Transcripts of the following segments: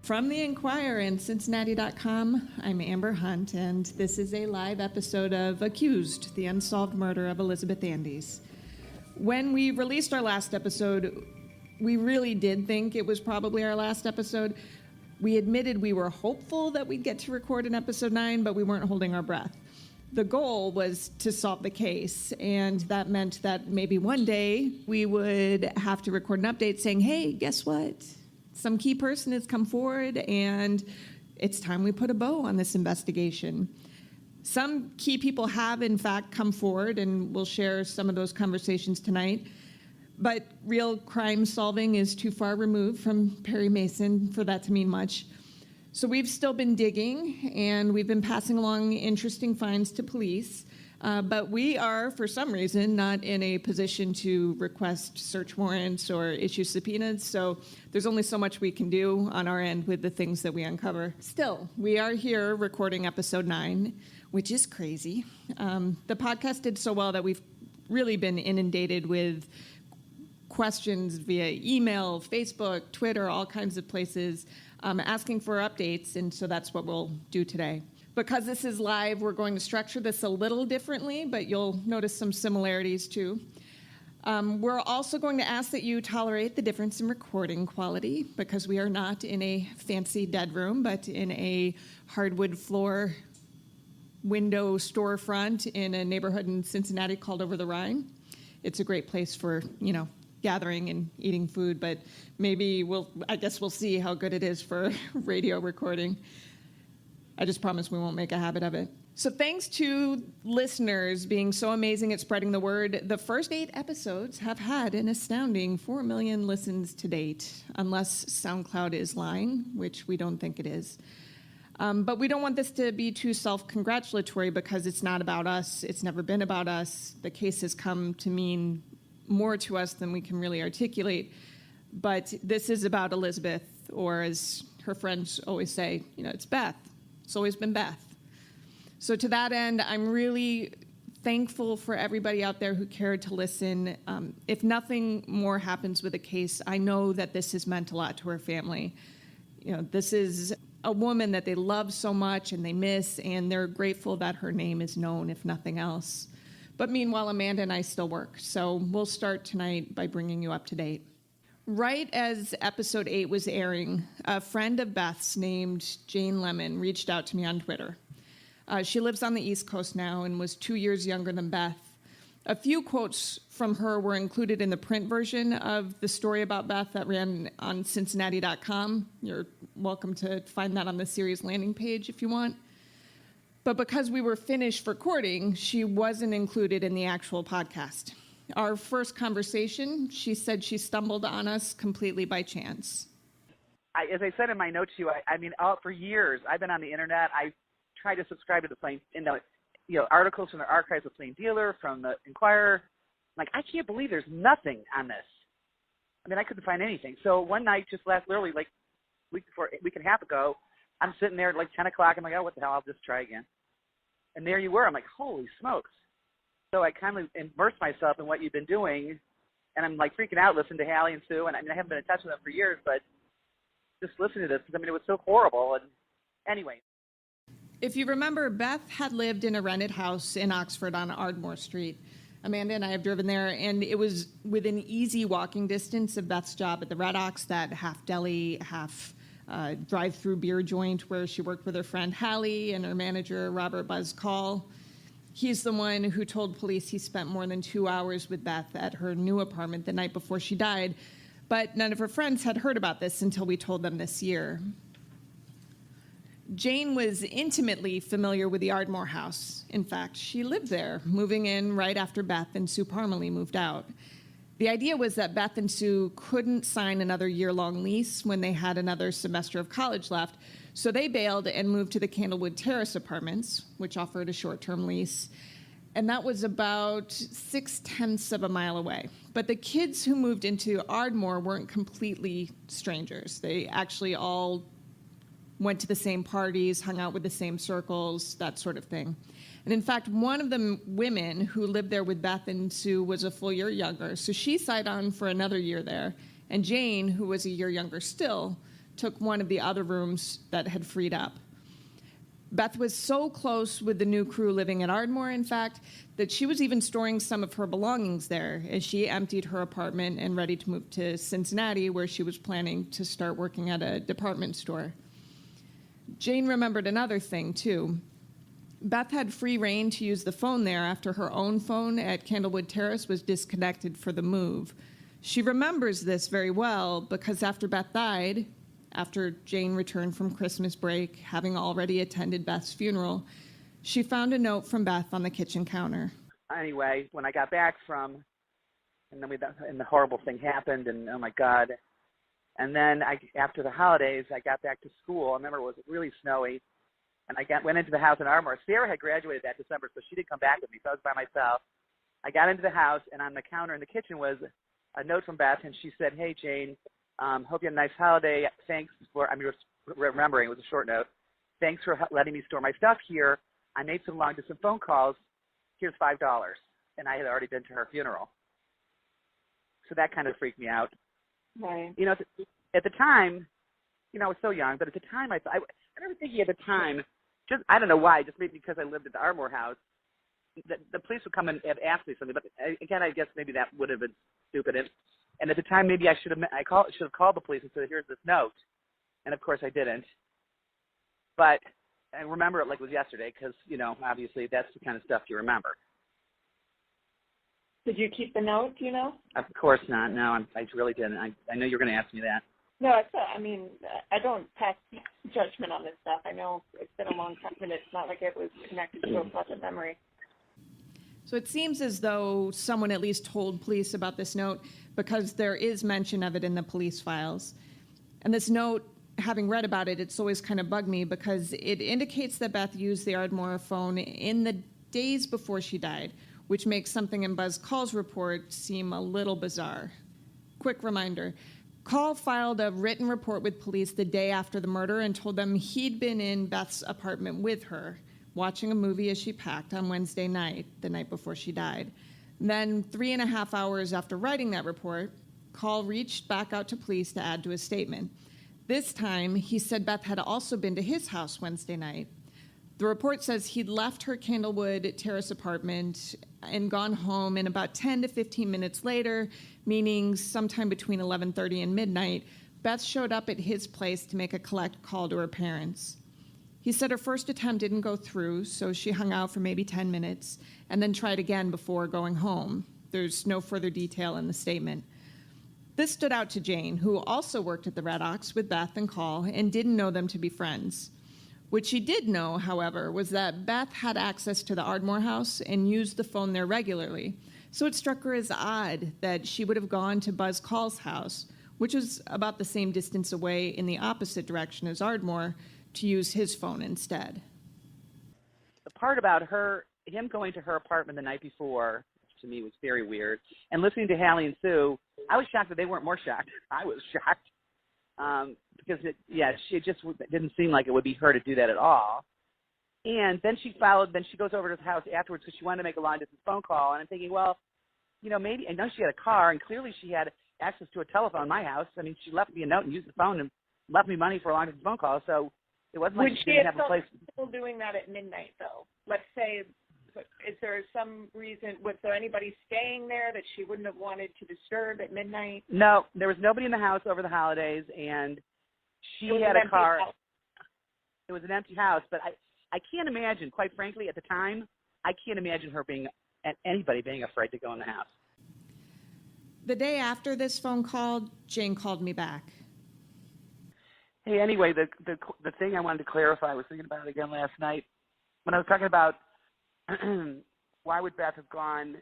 From the Enquirer and Cincinnati.com, I'm Amber Hunt, and this is a live episode of Accused, the Unsolved Murder of Elizabeth Andes. When we released our last episode, we really did think it was probably our last episode. We admitted we were hopeful that we'd get to record an episode 9, but we weren't holding our breath. The goal was to solve the case, and that meant that maybe one day we would have to record an update saying, hey, guess what? Some key person has come forward, and it's time we put a bow on this investigation. Some key people have, in fact, come forward, and we'll share some of those conversations tonight. But real crime solving is too far removed from Perry Mason for that to mean much. So we've still been digging, and we've been passing along interesting finds to police. But we are, for some reason, not in a position to request search warrants or issue subpoenas, so there's only so much we can do on our end with the things that we uncover. Still, we are here recording episode 9, which is crazy. The podcast did so well that we've really been inundated with questions via email, Facebook, Twitter, all kinds of places, asking for updates, and so that's what we'll do today. Because this is live, we're going to structure this a little differently, but you'll notice some similarities too. We're also going to ask that you tolerate the difference in recording quality, because we are not in a fancy dead room, but in a hardwood floor window storefront in a neighborhood in Cincinnati called Over the Rhine. It's a great place for, gathering and eating food, but maybe we'll see how good it is for radio recording. I just promise we won't make a habit of it. So thanks to listeners being so amazing at spreading the word, the first 8 episodes have had an astounding 4 million listens to date, unless SoundCloud is lying, which we don't think it is. But we don't want this to be too self-congratulatory because it's not about us. It's never been about us. The case has come to mean more to us than we can really articulate. But this is about Elizabeth, or as her friends always say, it's Beth. It's always been Beth. So to that end, I'm really thankful for everybody out there who cared to listen. If nothing more happens with the case, I know that this has meant a lot to her family. This is a woman that they love so much and they miss, and they're grateful that her name is known, if nothing else. But meanwhile, Amanda and I still work, so we'll start tonight by bringing you up to date. Right as episode 8 was airing, a friend of Beth's named Jane Lemon reached out to me on Twitter. She lives on the East Coast now and was 2 years younger than Beth. A few quotes from her were included in the print version of the story about Beth that ran on Cincinnati.com. You're welcome to find that on the series landing page if you want. But because we were finished recording, she wasn't included in the actual podcast. Our first conversation, she said she stumbled on us completely by chance. As I said in my note to you, for years I've been on the internet. I tried to subscribe to the Plain, articles from the archives of Plain Dealer, from the Enquirer. I can't believe there's nothing on this. I couldn't find anything. So one night, just literally a week and a half ago, I'm sitting there at 10 o'clock. I'm like, oh, what the hell? I'll just try again. And there you were. I'm like, holy smokes. So I kind of immersed myself in what you've been doing, and I'm freaking out listening to Hallie and Sue, and I haven't been in touch with them for years, but just listening to this, it was so horrible. And anyway. If you remember, Beth had lived in a rented house in Oxford on Ardmore Street. Amanda and I have driven there, and it was within easy walking distance of Beth's job at the Red Ox, that half deli, half drive-through beer joint where she worked with her friend Hallie and her manager, Robert Buzz Call. He's the one who told police he spent more than 2 hours with Beth at her new apartment the night before she died, but none of her friends had heard about this until we told them this year. Jane was intimately familiar with the Ardmore house. In fact, she lived there, moving in right after Beth and Sue Parmalee moved out. The idea was that Beth and Sue couldn't sign another year-long lease when they had another semester of college left, so they bailed and moved to the Candlewood Terrace apartments, which offered a short-term lease, and that was about 0.6 of a mile away. But the kids who moved into Ardmore weren't completely strangers. They actually all went to the same parties, hung out with the same circles, that sort of thing. And in fact, one of the women who lived there with Beth and Sue was a full year younger, so she signed on for another year there. And Jane, who was a year younger still, took one of the other rooms that had freed up. Beth was so close with the new crew living at Ardmore, in fact, that she was even storing some of her belongings there as she emptied her apartment and ready to move to Cincinnati, where she was planning to start working at a department store. Jane remembered another thing, too. Beth had free reign to use the phone there after her own phone at Candlewood Terrace was disconnected for the move. She remembers this very well because after Beth died, after Jane returned from Christmas break, having already attended Beth's funeral, she found a note from Beth on the kitchen counter. Anyway, when I got back and the horrible thing happened, and oh my God. And then after the holidays, I got back to school. I remember it was really snowy, and I went into the house in Ardmore. Sarah had graduated that December, so she didn't come back with me, so I was by myself. I got into the house, and on the counter in the kitchen was a note from Beth, and she said, "Hey, Jane, hope you had a nice holiday. Thanks for," remembering, it was a short note. "Thanks for letting me store my stuff here. I made some long-distance phone calls. Here's $5. And I had already been to her funeral. So that kind of freaked me out. Right. You know, at the time, you know, I was so young, but at the time, I remember thinking at the time, just, I don't know why, just maybe because I lived at the Ardmore house, the police would come and ask me something. But again, I guess maybe that would have been stupid. And at the time, maybe I should have called the police and said, "Here's this note." And of course, I didn't. But I remember it like it was yesterday because, you know, obviously that's the kind of stuff you remember. Did you keep the note, do you know? Of course not. No, I really didn't. I know you're going to ask me that. No, I don't pass judgment on this stuff. I know it's been a long time, and it's not like it was connected to a pleasant memory. So it seems as though someone at least told police about this note because there is mention of it in the police files. And this note, having read about it, it's always kind of bugged me because it indicates that Beth used the Ardmore phone in the days before she died, which makes something in Buzz Call's report seem a little bizarre. Quick reminder, Call filed a written report with police the day after the murder and told them he'd been in Beth's apartment with her, watching a movie as she packed on Wednesday night, the night before she died. Then, 3.5 hours after writing that report, Call reached back out to police to add to his statement. This time, he said Beth had also been to his house Wednesday night. The report says he'd left her Candlewood Terrace apartment and gone home, and about 10 to 15 minutes later, meaning sometime between 11:30 and midnight, Beth showed up at his place to make a collect call to her parents. He said her first attempt didn't go through, so she hung out for maybe 10 minutes and then tried again before going home. There's no further detail in the statement. This stood out to Jane, who also worked at the Red Ox with Beth and Call and didn't know them to be friends. What she did know, however, was that Beth had access to the Ardmore house and used the phone there regularly, so it struck her as odd that she would have gone to Buzz Call's house, which was about the same distance away in the opposite direction as Ardmore, to use his phone instead. The part about him going to her apartment the night before, which to me was very weird, and listening to Hallie and Sue, I was shocked that they weren't more shocked. I was shocked. Because she just didn't seem like it would be her to do that at all. And then she goes over to his house afterwards because she wanted to make a long-distance phone call. And I'm thinking, well, you know, maybe, I know she had a car, and clearly she had access to a telephone in my house. I mean, she left me a note and used the phone and left me money for a long-distance phone call. So it wasn't like she didn't have a place. Would she still doing that at midnight, though? Let's say, is there some reason, was there anybody staying there that she wouldn't have wanted to disturb at midnight? No, there was nobody in the house over the holidays, and she had a car. It was an empty house, but I can't imagine, quite frankly, at the time, I can't imagine anybody being afraid to go in the house. The day after this phone call, Jane called me back. Hey, anyway, the thing I wanted to clarify, I was thinking about it again last night, when I was talking about why would Beth have gone,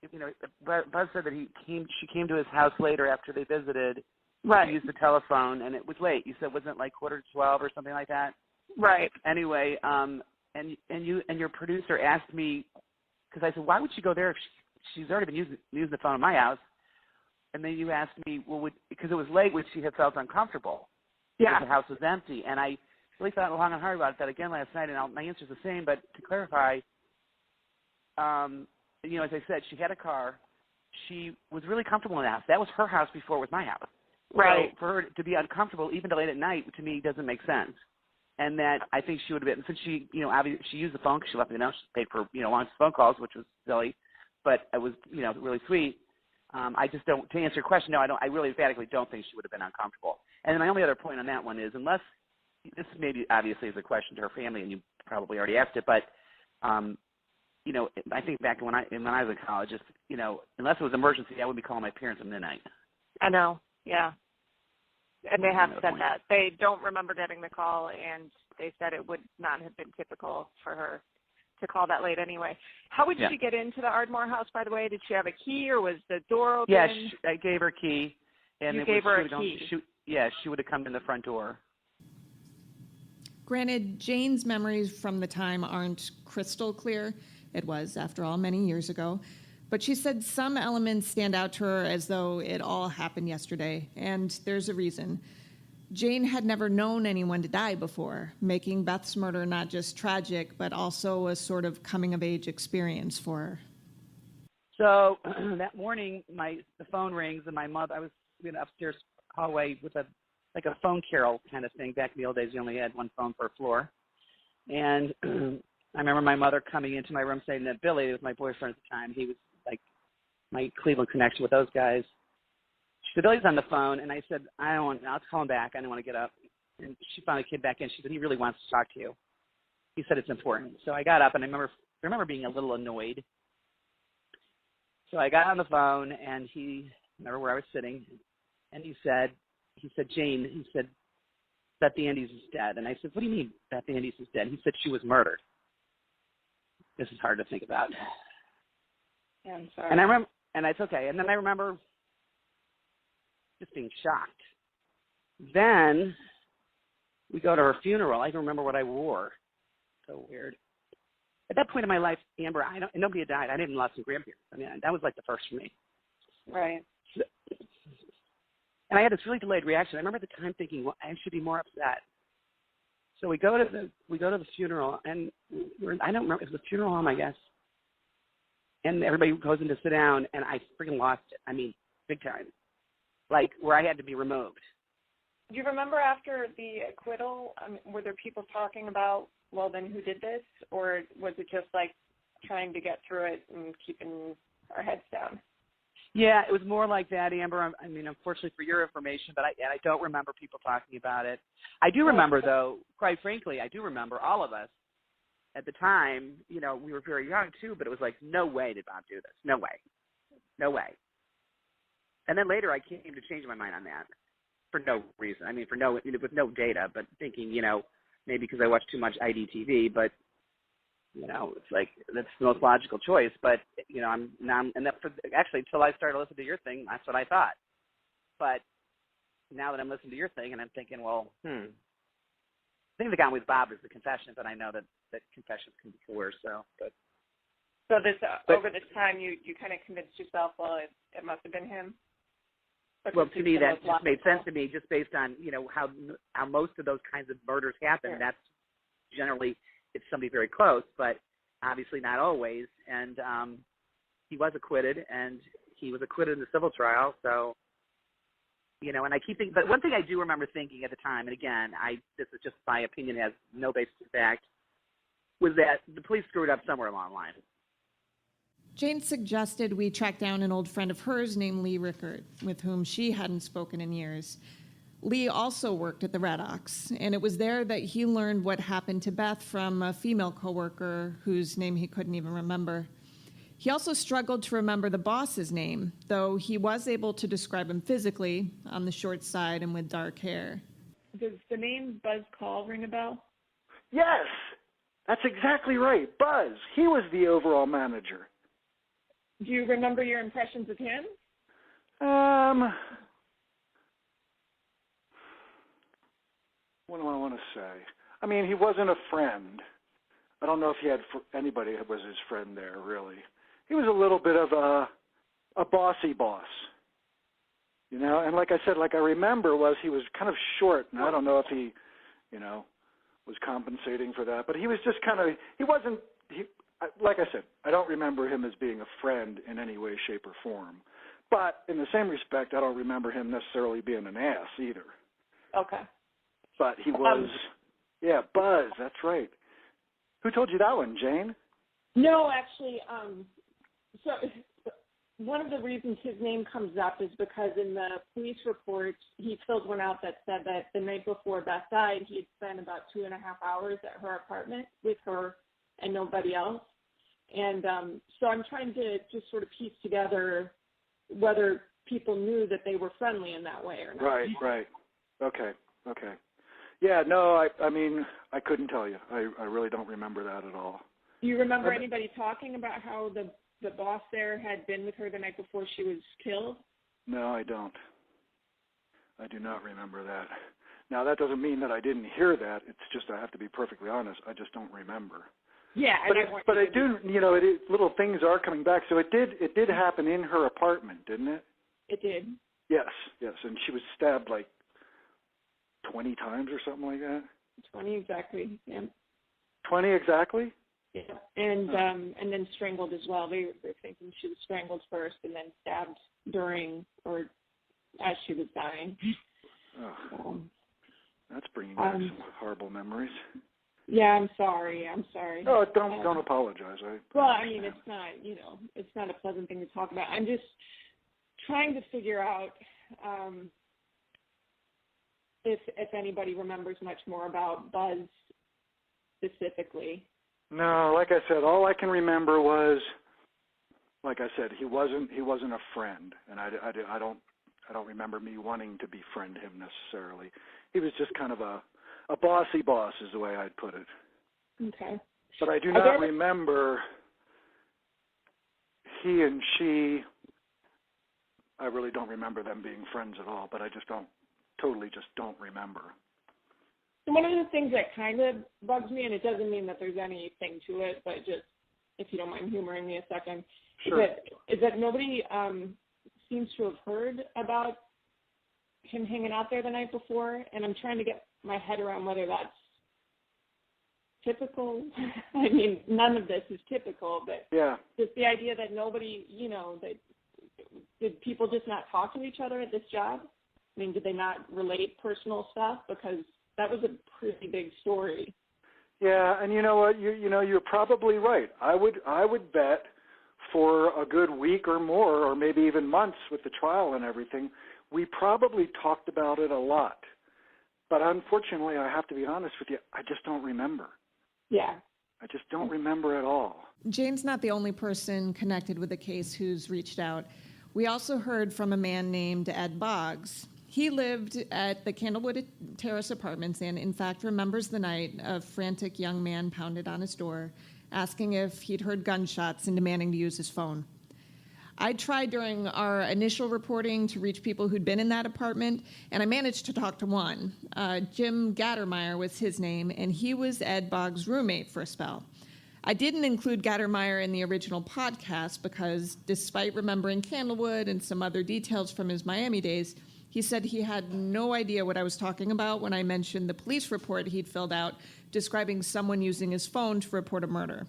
you know, Buzz said that she came to his house later after they visited. Right. To use the telephone, and it was late. You said, wasn't it like 11:45 or something like that? Right. Anyway, and your producer asked me, because I said, why would she go there if she's already been using the phone in my house? And then you asked me, well, because it was late, would she have felt uncomfortable? Yeah. Because the house was empty. And I really thought long and hard about that again last night, and my answer's the same. But to clarify, you know, as I said, she had a car. She was really comfortable in the house. That was her house before it was my house. Right. So for her to be uncomfortable even till late at night, to me, doesn't make sense. And that I think she would have been, since she, obviously she used the phone because she left me a note. She paid for, long phone calls, which was silly, but it was, really sweet. I just don't, to answer your question, no, I really emphatically don't think she would have been uncomfortable. And then my only other point on that one is, unless, this maybe obviously is a question to her family, and you probably already asked it, but, I think back when I was in college, just, unless it was emergency, I would be calling my parents at midnight. I know, yeah. And they have said point. that. They don't remember getting the call, and they said it would not have been typical for her to call that late anyway. How would she get into the Ardmore house, by the way? Did she have a key, or was the door open? Yeah, I gave her a key. And you gave her a key? She would have come in the front door. Granted, Jane's memories from the time aren't crystal clear. It was, after all, many years ago. But she said some elements stand out to her as though it all happened yesterday, and there's a reason. Jane had never known anyone to die before, making Beth's murder not just tragic, but also a sort of coming-of-age experience for her. So that morning, the phone rings, and my mother, I was in an upstairs hallway with a phone carol kind of thing. Back in the old days, you only had one phone per floor. And I remember my mother coming into my room saying that Billy, who was my boyfriend at the time, he was like my Cleveland connection with those guys. She said, Billy's on the phone. And I said, I'll call him back. I don't want to get up. And she finally came back in. She said, he really wants to talk to you. He said, it's important. So I got up, and I remember being a little annoyed. So I got on the phone, and remember where I was sitting, and he said, Jane, Beth Andes is dead. And I said, what do you mean Beth Andes is dead? He said, she was murdered. This is hard to think about. Yeah, I'm sorry. And I remember, and it's okay. And then I remember just being shocked. Then we go to her funeral. I can remember what I wore. So weird. At that point in my life, Amber, nobody had died. I didn't lost some grandparents. I mean, that was like the first for me. Right. And I had this really delayed reaction. I remember at the time thinking, well, I should be more upset. So we go to the funeral, and I don't remember, it was a funeral home, I guess. And everybody goes in to sit down, and I freaking lost it. I mean, big time. Like, where I had to be removed. Do you remember after the acquittal, were there people talking about, well, then who did this? Or was it just like trying to get through it and keeping our heads down? Yeah, it was more like that, Amber. I mean, unfortunately for your information, but I don't remember people talking about it. I do remember, though, quite frankly, I do remember all of us at the time, we were very young, too, but it was like, no way did Bob do this. No way. No way. And then later I came to change my mind on that for no reason. I mean, with no data, but thinking, maybe because I watched too much IDTV, but, it's like, that's the most logical choice. But, actually, until I started listening to your thing, that's what I thought. But now that I'm listening to your thing and I'm thinking, well, the thing that got me with Bob is the confession, but I know that confessions can be coerced, so this over this time you kind of convinced yourself, well, it must have been him? Well, to me, that just made sense to me, just based on, how most of those kinds of murders happen. Sure. That's generally, it's somebody very close, but obviously not always. And he was acquitted, and he was acquitted in the civil trial. So, and I keep thinking, but one thing I do remember thinking at the time, and again, this is just my opinion, has no basis in fact, was that the police screwed up somewhere along the line. Jane suggested we track down an old friend of hers named Lee Rickert, with whom she hadn't spoken in years. Lee also worked at the Red Ox, and it was there that he learned what happened to Beth from a female coworker whose name he couldn't even remember. He also struggled to remember the boss's name, though he was able to describe him physically, on the short side and with dark hair. Does the name Buzz Call ring a bell? Yes, that's exactly right. Buzz, he was the overall manager. Do you remember your impressions of him? What do I want to say? I mean, he wasn't a friend. I don't know if he had anybody that was his friend there, really. He was a little bit of a bossy boss, and like I said, like I remember he was kind of short, and I don't know if he, was compensating for that, but he was just like I said, I don't remember him as being a friend in any way, shape, or form. But in the same respect, I don't remember him necessarily being an ass either. Okay. But he was, Buzz, that's right. Who told you that one, Jane? No, actually, so one of the reasons his name comes up is because in the police report, he filled one out that said that the night before Beth died, he had spent about 2.5 hours at her apartment with her and nobody else. And so I'm trying to just sort of piece together whether people knew that they were friendly in that way or not. Right. Okay. Yeah, no, I mean, I couldn't tell you. I really don't remember that at all. Do you remember anybody talking about how the boss there had been with her the night before she was killed? No, I don't. I do not remember that. Now, that doesn't mean that I didn't hear that. It's just I have to be perfectly honest. I just don't remember. Yeah, but I do. Little things are coming back. So it did happen in her apartment, didn't it? It did. Yes, and she was stabbed like 20 times or something like that. 20 exactly. Yeah. 20 exactly. Yeah, and then strangled as well. They're thinking she was strangled first and then stabbed during or as she was dying. Oh, that's bringing back some horrible memories. Yeah, I'm sorry. No, don't apologize. It's not a pleasant thing to talk about. I'm just trying to figure out if anybody remembers much more about Buzz specifically. No, like I said, all I can remember was, like I said, he wasn't a friend, and I don't remember me wanting to befriend him necessarily. He was just kind of a bossy boss, is the way I'd put it. Okay. But I do not remember he and she. I really don't remember them being friends at all. But I just don't remember. One of the things that kind of bugs me, and it doesn't mean that there's anything to it, but just if you don't mind humoring me a second, sure. is that nobody seems to have heard about him hanging out there the night before, and I'm trying to get my head around whether that's typical. I mean, none of this is typical, but just the idea that nobody, did people just not talk to each other at this job? I mean, did they not relate personal stuff? Because that was a pretty big story. Yeah, and you know what? You're probably right. I would bet for a good week or more, or maybe even months with the trial and everything, we probably talked about it a lot. But unfortunately, I have to be honest with you, I just don't remember. Yeah. I just don't remember at all. Jane's not the only person connected with the case who's reached out. We also heard from a man named Ed Boggs. He lived at the Candlewood Terrace Apartments and, in fact, remembers the night a frantic young man pounded on his door, asking if he'd heard gunshots and demanding to use his phone. I tried during our initial reporting to reach people who'd been in that apartment, and I managed to talk to one. Jim Gattermeyer was his name, and he was Ed Boggs' roommate for a spell. I didn't include Gattermeyer in the original podcast because, despite remembering Candlewood and some other details from his Miami days, he said he had no idea what I was talking about when I mentioned the police report he'd filled out describing someone using his phone to report a murder.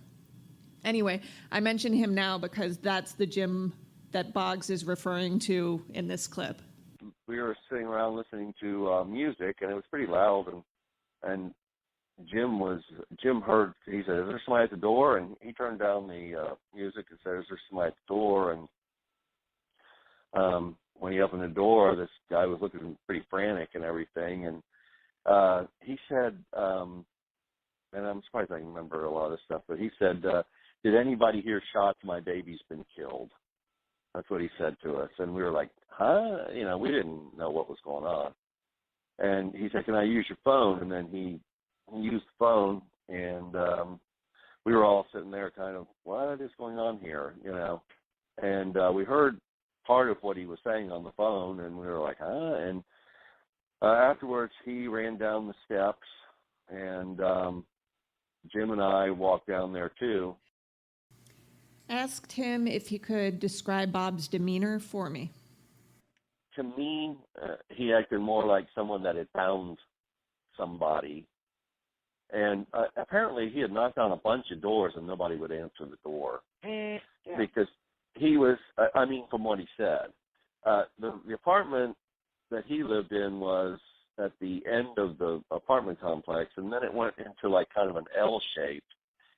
Anyway, I mention him now because that's the Jim that Boggs is referring to in this clip. We were sitting around listening to music, and it was pretty loud, and Jim heard, he said, "Is there somebody at the door?" And he turned down the music and said, "Is there somebody at the door?" And when he opened the door, this guy was looking pretty frantic and everything, and he said, and I'm surprised I can remember a lot of this stuff, but he said, "Did anybody hear shots? My baby's been killed." That's what he said to us. And we were like, huh? We didn't know what was going on. And he said, "Can I use your phone?" And then he used the phone, and we were all sitting there kind of, what is going on here, And we heard part of what he was saying on the phone, and we were like, huh? And afterwards, he ran down the steps, and Jim and I walked down there, too. Asked him if he could describe Bob's demeanor for me. To me, he acted more like someone that had found somebody. And apparently he had knocked on a bunch of doors and nobody would answer the door. Because he was, from what he said, the apartment that he lived in was at the end of the apartment complex, and then it went into like kind of an L shape,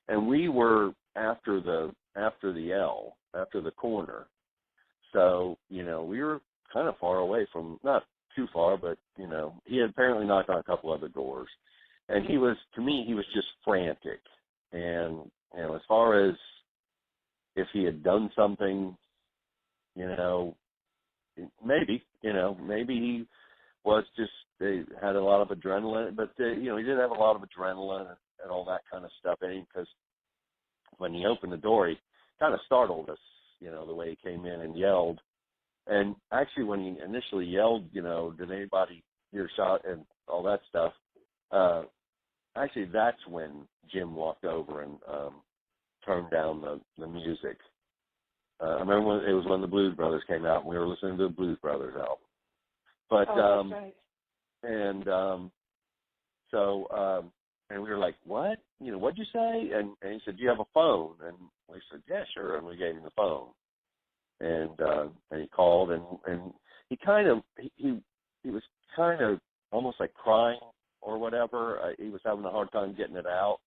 and we were after the L, after the corner. So, we were kind of far away from, not too far, but, he had apparently knocked on a couple other doors. And he was just frantic. And, as far as if he had done something, maybe he was just, they had a lot of adrenaline, but, he did have a lot of adrenaline and all that kind of stuff in him, because when he opened the door, he kind of startled us, the way he came in and yelled. And actually, when he initially yelled, did anybody hear a shot and all that stuff, actually, that's when Jim walked over and turned down the music. I remember it was when the Blues Brothers came out, and we were listening to the Blues Brothers album. But that's right. And so and we were like, what? What'd you say? And he said, do you have a phone? And we said, yeah, sure. And we gave him the phone. And he called, and he kind of he was kind of almost like crying or whatever. He was having a hard time getting it out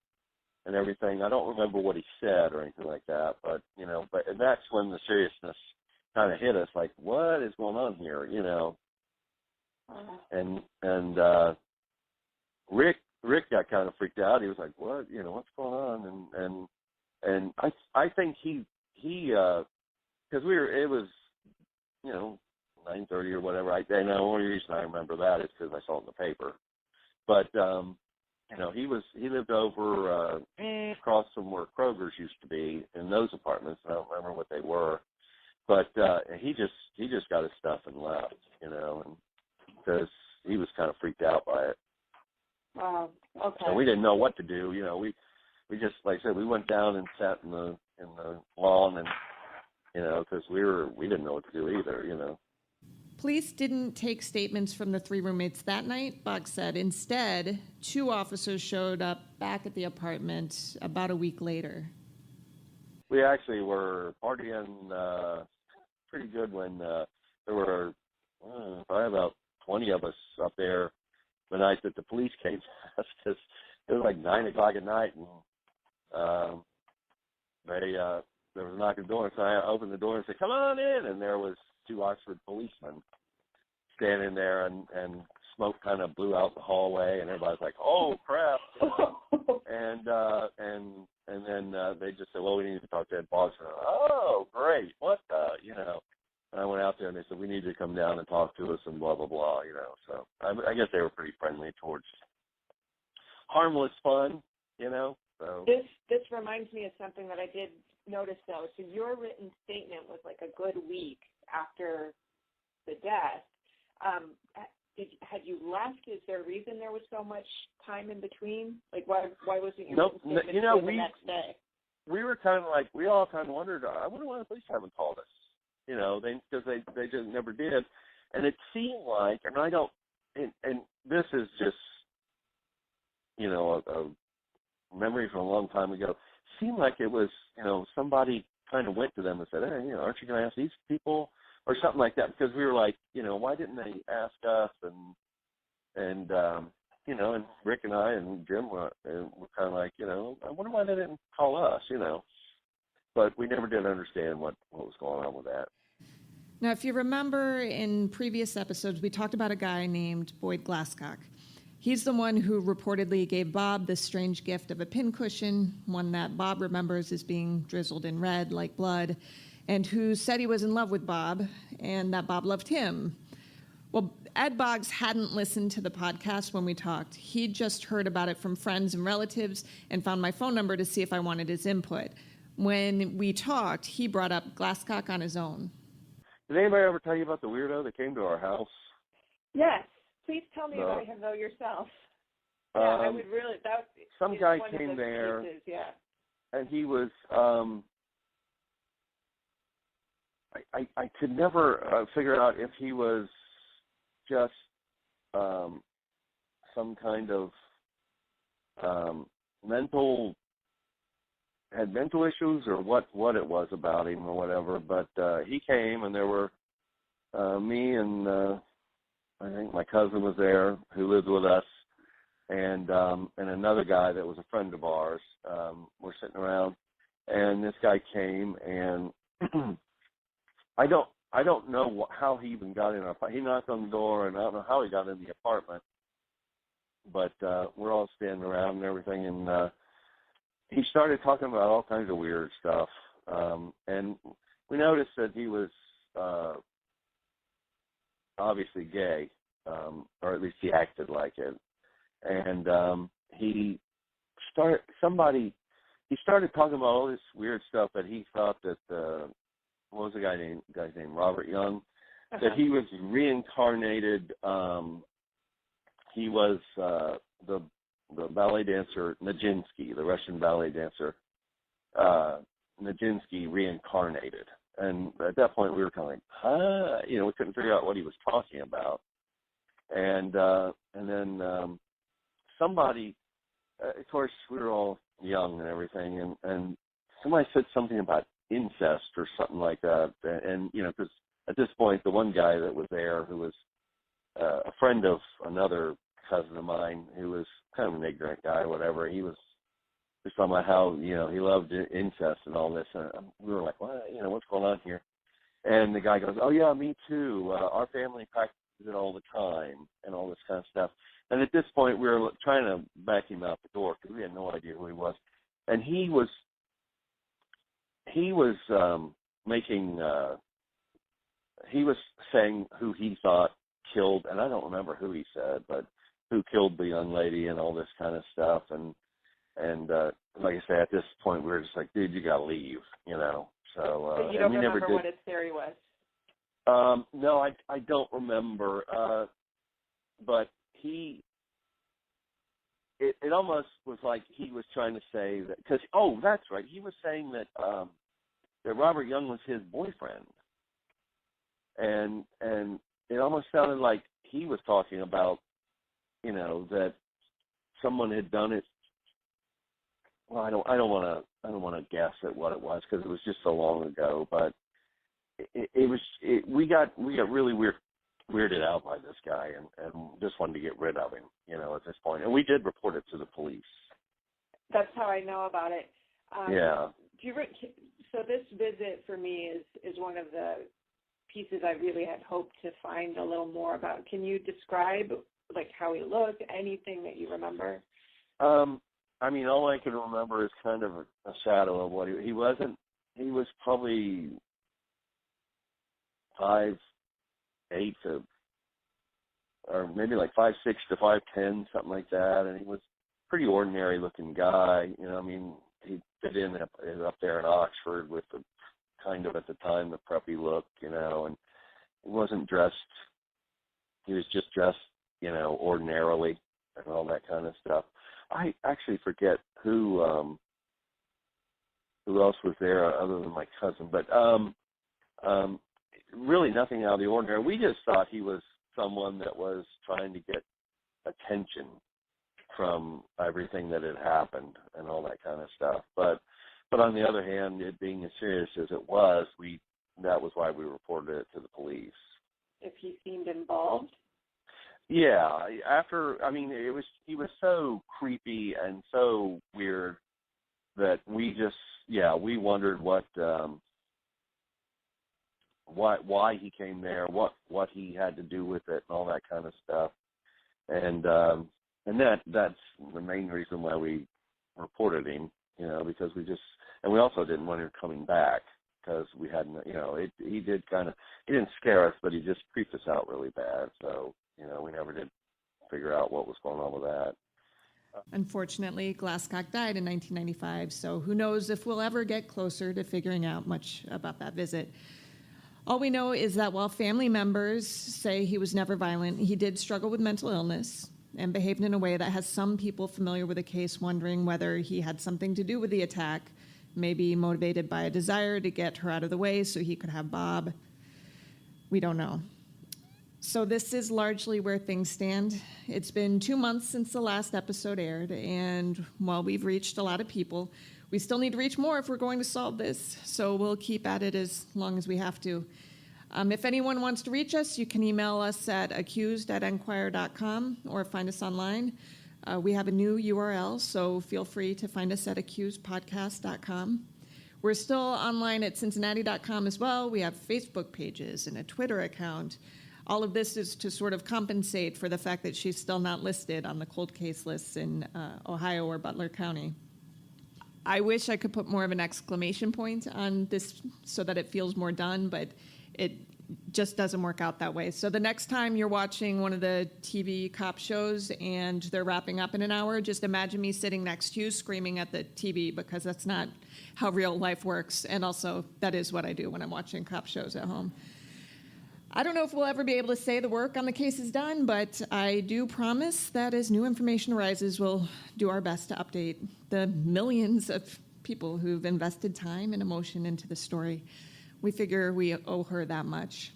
and everything. I don't remember what he said or anything like that, but and that's when the seriousness kind of hit us. Like, what is going on here? And Rick got kind of freaked out. He was like, what? What's going on? And I think he because it was 9:30 or whatever. And the only reason I remember that is because I saw it in the paper. But he lived over across from where Kroger's used to be in those apartments. I don't remember what they were, but he just got his stuff and left, and because he was kind of freaked out by it. Wow. Okay. And we didn't know what to do. We just, like I said, we went down and sat in the lawn, and because we didn't know what to do either. Police didn't take statements from the three roommates that night, Boggs said. Instead, 2 officers showed up back at the apartment about a week later. We actually were partying pretty good when there were probably about 20 of us up there the night that the police came to us, because it was like 9 o'clock at night, and there was a knock at the door, so I opened the door and said, come on in, and there was 2 Oxford policemen standing there, and smoke kind of blew out the hallway, and everybody's like, oh, crap. And then they just said, well, we need to talk to Ed Boggs. Oh, great, what the, And I went out there, and they said, we need you to come down and talk to us, and blah, blah, blah, So I guess they were pretty friendly towards harmless fun, So This reminds me of something that I did notice, though. So your written statement was like a good week after the death. Had you left? Is there a reason there was so much time in between? Like, why wasn't your written statement the next day? We were kind of like, we all kind of wondered, I wonder why the police haven't called us. Because they just never did. And it seemed like, and I don't, and this is just, a memory from a long time ago, seemed like it was, somebody kind of went to them and said, hey, aren't you going to ask these people or something like that? Because we were like, why didn't they ask us? And Rick and I and Jim were kind of like, I wonder why they didn't call us, But we never did understand what was going on with that. Now, if you remember in previous episodes, we talked about a guy named Boyd Glasscock. He's the one who reportedly gave Bob this strange gift of a pincushion, one that Bob remembers as being drizzled in red like blood, and who said he was in love with Bob and that Bob loved him. Well, Ed Boggs hadn't listened to the podcast when we talked. He'd just heard about it from friends and relatives and found my phone number to see if I wanted his input. When we talked, he brought up Glasscock on his own. Did anybody ever tell you about the weirdo that came to our house? Yes. Please tell me about him, though, yourself. Yeah, I would really. Some guy came there, cases, yeah. And he was. I could never figure out if he was just some kind of mental issues or what it was about him or whatever. But he came, and there were me and I think my cousin was there who lived with us, and another guy that was a friend of ours. We're sitting around, and this guy came, and I don't know how he even got in our apartment. He knocked on the door, and I don't know how he got in the apartment. But we're all standing around and everything, and he started talking about all kinds of weird stuff. And we noticed that he was obviously gay, or at least he acted like it. And he started talking about all this weird stuff that he thought that what was the guy's name? Robert Young, that he was reincarnated. He was the ballet dancer Nijinsky, the Russian ballet dancer Nijinsky reincarnated. And at that point, we were kind of like, huh? You know, we couldn't figure out what he was talking about. And then somebody, of course, we were all young and everything, and somebody said something about incest or something like that. And you know, because at this point, the one guy that was there, who was a friend of another cousin of mine, who was kind of an ignorant guy or whatever, he was just talking about how, you know, he loved incest and all this. And we were like, what? You know, what's going on here? And the guy goes, oh, yeah, me too. Our family practices it all the time and all this kind of stuff. And at this point, we were trying to back him out the door because we had no idea who he was. And he was saying who he thought killed, and I don't remember who he said, but who killed the young lady and all this kind of stuff. And like I say, at this point, we were just like, dude, you got to leave, you know. So but you don't remember what his theory was? No, I don't remember. But it almost was like he was trying to say that, because, oh, that's right, he was saying that Robert Young was his boyfriend. And it almost sounded like he was talking about, you know, that someone had done it. Well, I don't want to guess at what it was because it was just so long ago. But we got really weirded out by this guy and just wanted to get rid of him, you know, at this point. And we did report it to the police. That's how I know about it. Yeah. So this visit for me is one of the pieces I really had hoped to find a little more about. Can you describe like how he looked, anything that you remember? I mean, all I can remember is kind of a shadow of what he wasn't. He was probably 5'8" to, or maybe like 5'6" to 5'10", something like that. And he was a pretty ordinary looking guy. You know, I mean, he fit in up there in Oxford with the kind of, at the time, the preppy look, you know, and he wasn't dressed. He was just dressed, you know, ordinarily and all that kind of stuff. I actually forget who else was there other than my cousin, but really nothing out of the ordinary. We just thought he was someone that was trying to get attention from everything that had happened and all that kind of stuff. But on the other hand, it being as serious as it was, that was why we reported it to the police. If he seemed involved? Yeah, he was so creepy and so weird that we wondered why he came there, what he had to do with it, and all that kind of stuff. And that's the main reason why we reported him, you know, because we also didn't want him coming back because we hadn't, you know, he didn't scare us, but he just creeped us out really bad. So, you know, we never did figure out what was going on with that. Unfortunately, Glasscock died in 1995, so who knows if we'll ever get closer to figuring out much about that visit. All we know is that while family members say he was never violent, he did struggle with mental illness and behaved in a way that has some people familiar with the case wondering whether he had something to do with the attack, maybe motivated by a desire to get her out of the way so he could have Bob. We don't know. So this is largely where things stand. It's been 2 months since the last episode aired, and while we've reached a lot of people, we still need to reach more if we're going to solve this, so we'll keep at it as long as we have to. If anyone wants to reach us, you can email us at accused@enquirer.com or find us online. We have a new URL, so feel free to find us at accusedpodcast.com. We're still online at cincinnati.com as well. We have Facebook pages and a Twitter account. All of this is to sort of compensate for the fact that she's still not listed on the cold case lists in Ohio or Butler County. I wish I could put more of an exclamation point on this so that it feels more done, but it just doesn't work out that way. So the next time you're watching one of the TV cop shows and they're wrapping up in an hour, just imagine me sitting next to you screaming at the TV, because that's not how real life works. And also, that is what I do when I'm watching cop shows at home. I don't know if we'll ever be able to say the work on the case is done, but I do promise that as new information arises, we'll do our best to update the millions of people who've invested time and emotion into the story. We figure we owe her that much.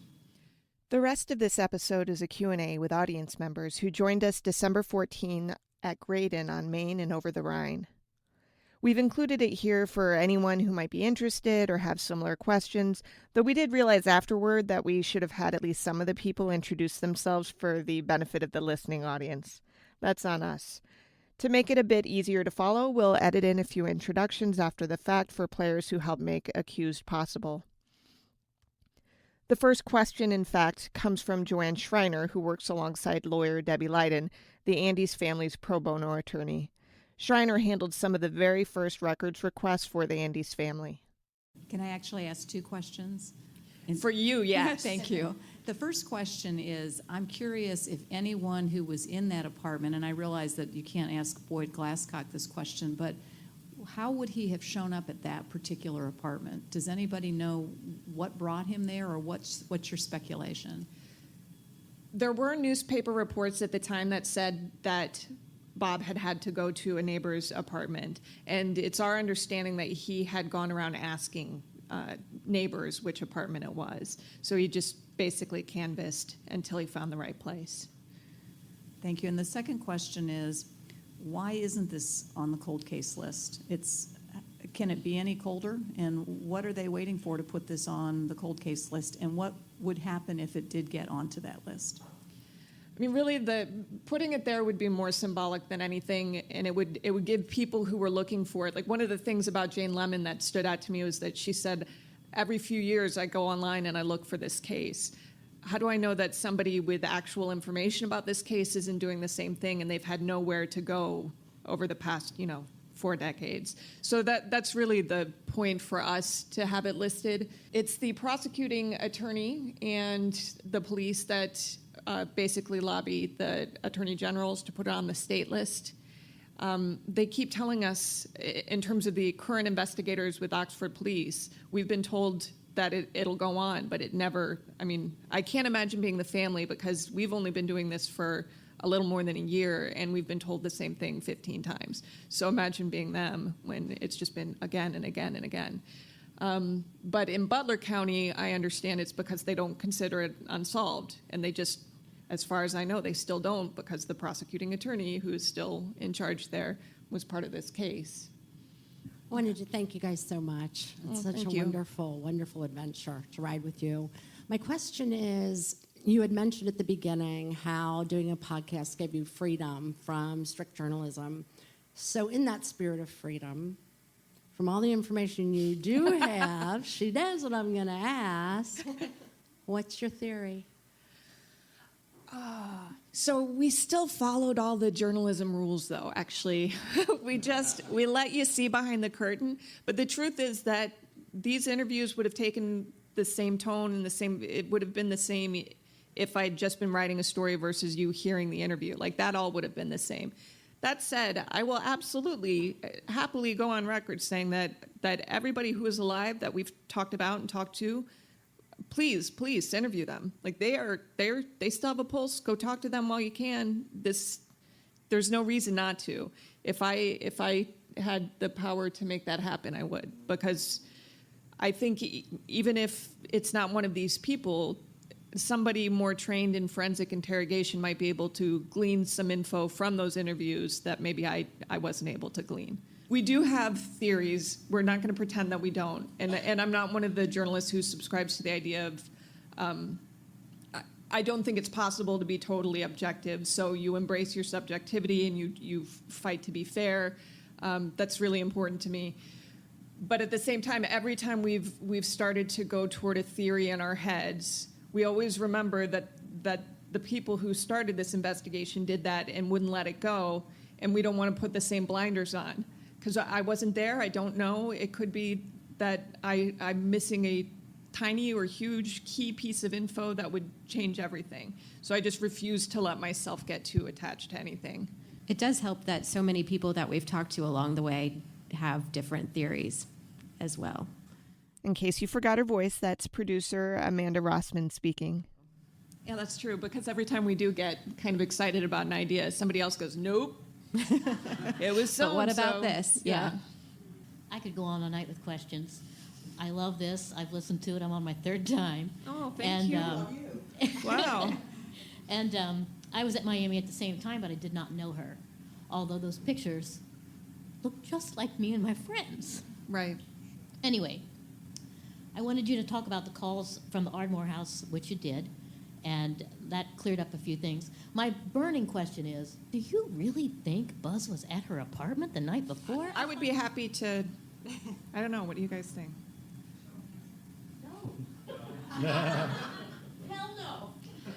The rest of this episode is a Q&A with audience members who joined us December 14 at Graydon on Main and over the Rhine. We've included it here for anyone who might be interested or have similar questions, though we did realize afterward that we should have had at least some of the people introduce themselves for the benefit of the listening audience. That's on us. To make it a bit easier to follow, we'll edit in a few introductions after the fact for players who helped make Accused possible. The first question, in fact, comes from Joanne Schreiner, who works alongside lawyer Debbie Leiden, the Andes family's pro bono attorney. Schreiner handled some of the very first records requests for the Andes family. Can I actually ask two questions? For you, yes. Thank you. The first question is, I'm curious if anyone who was in that apartment, and I realize that you can't ask Boyd Glasscock this question, but how would he have shown up at that particular apartment? Does anybody know what brought him there, or what's your speculation? There were newspaper reports at the time that said that Bob had to go to a neighbor's apartment, and it's our understanding that he had gone around asking neighbors which apartment it was. So he just basically canvassed until he found the right place. Thank you. And the second question is, why isn't this on the cold case list? Can it be any colder? And what are they waiting for to put this on the cold case list? And what would happen if it did get onto that list? I mean, really, putting it there would be more symbolic than anything, and it would give people who were looking for it. Like, one of the things about Jane Lemon that stood out to me was that she said, every few years I go online and I look for this case. How do I know that somebody with actual information about this case isn't doing the same thing, and they've had nowhere to go over the past, 4 decades? So that's really the point for us to have it listed. It's the prosecuting attorney and the police that basically lobby the attorney generals to put it on the state list. They keep telling us, in terms of the current investigators with Oxford Police, we've been told that it'll go on, but it never, I can't imagine being the family, because we've only been doing this for a little more than a year, and we've been told the same thing 15 times. So imagine being them when it's just been again and again and again. But in Butler County, I understand it's because they don't consider it unsolved, and they just, as far as I know, they still don't, because the prosecuting attorney, who is still in charge there, was part of this case. I wanted to thank you guys so much. It's such a wonderful, wonderful adventure to ride with you. My question is, you had mentioned at the beginning how doing a podcast gave you freedom from strict journalism. So in that spirit of freedom, from all the information you do have, she knows what I'm going to ask. What's your theory? So we still followed all the journalism rules, though, actually. we let you see behind the curtain. But the truth is that these interviews would have taken the same tone and it would have been the same if I'd just been writing a story versus you hearing the interview. Like, that all would have been the same. That said, I will absolutely, happily go on record saying that everybody who is alive that we've talked about and talked to, please interview them. Like, they still have a pulse. Go talk to them while you can. There's no reason not to. If I had the power to make that happen, I would, because I think even if it's not one of these people, somebody more trained in forensic interrogation might be able to glean some info from those interviews that maybe I wasn't able to glean. We do have theories. We're not going to pretend that we don't. And I'm not one of the journalists who subscribes to the idea I don't think it's possible to be totally objective. So you embrace your subjectivity and you fight to be fair. That's really important to me. But at the same time, every time we've started to go toward a theory in our heads, we always remember that the people who started this investigation did that and wouldn't let it go, and we don't want to put the same blinders on. Because I wasn't there, I don't know. It could be that I'm missing a tiny or huge key piece of info that would change everything. So I just refuse to let myself get too attached to anything. It does help that so many people that we've talked to along the way have different theories as well. In case you forgot her voice, that's producer Amanda Rossman speaking. Yeah, that's true, because every time we do get kind of excited about an idea, somebody else goes, nope. It was so. But what about this? Yeah. I could go on all night with questions. I love this. I've listened to it. I'm on my third time. Oh, thank you. Love you. Wow. And I was at Miami at the same time, but I did not know her. Although those pictures look just like me and my friends. Right. Anyway, I wanted you to talk about the calls from the Ardmore house, which you did, and that cleared up a few things. My burning question is, do you really think Buzz was at her apartment the night before? I would be happy to, I don't know, what do you guys think? Hell no.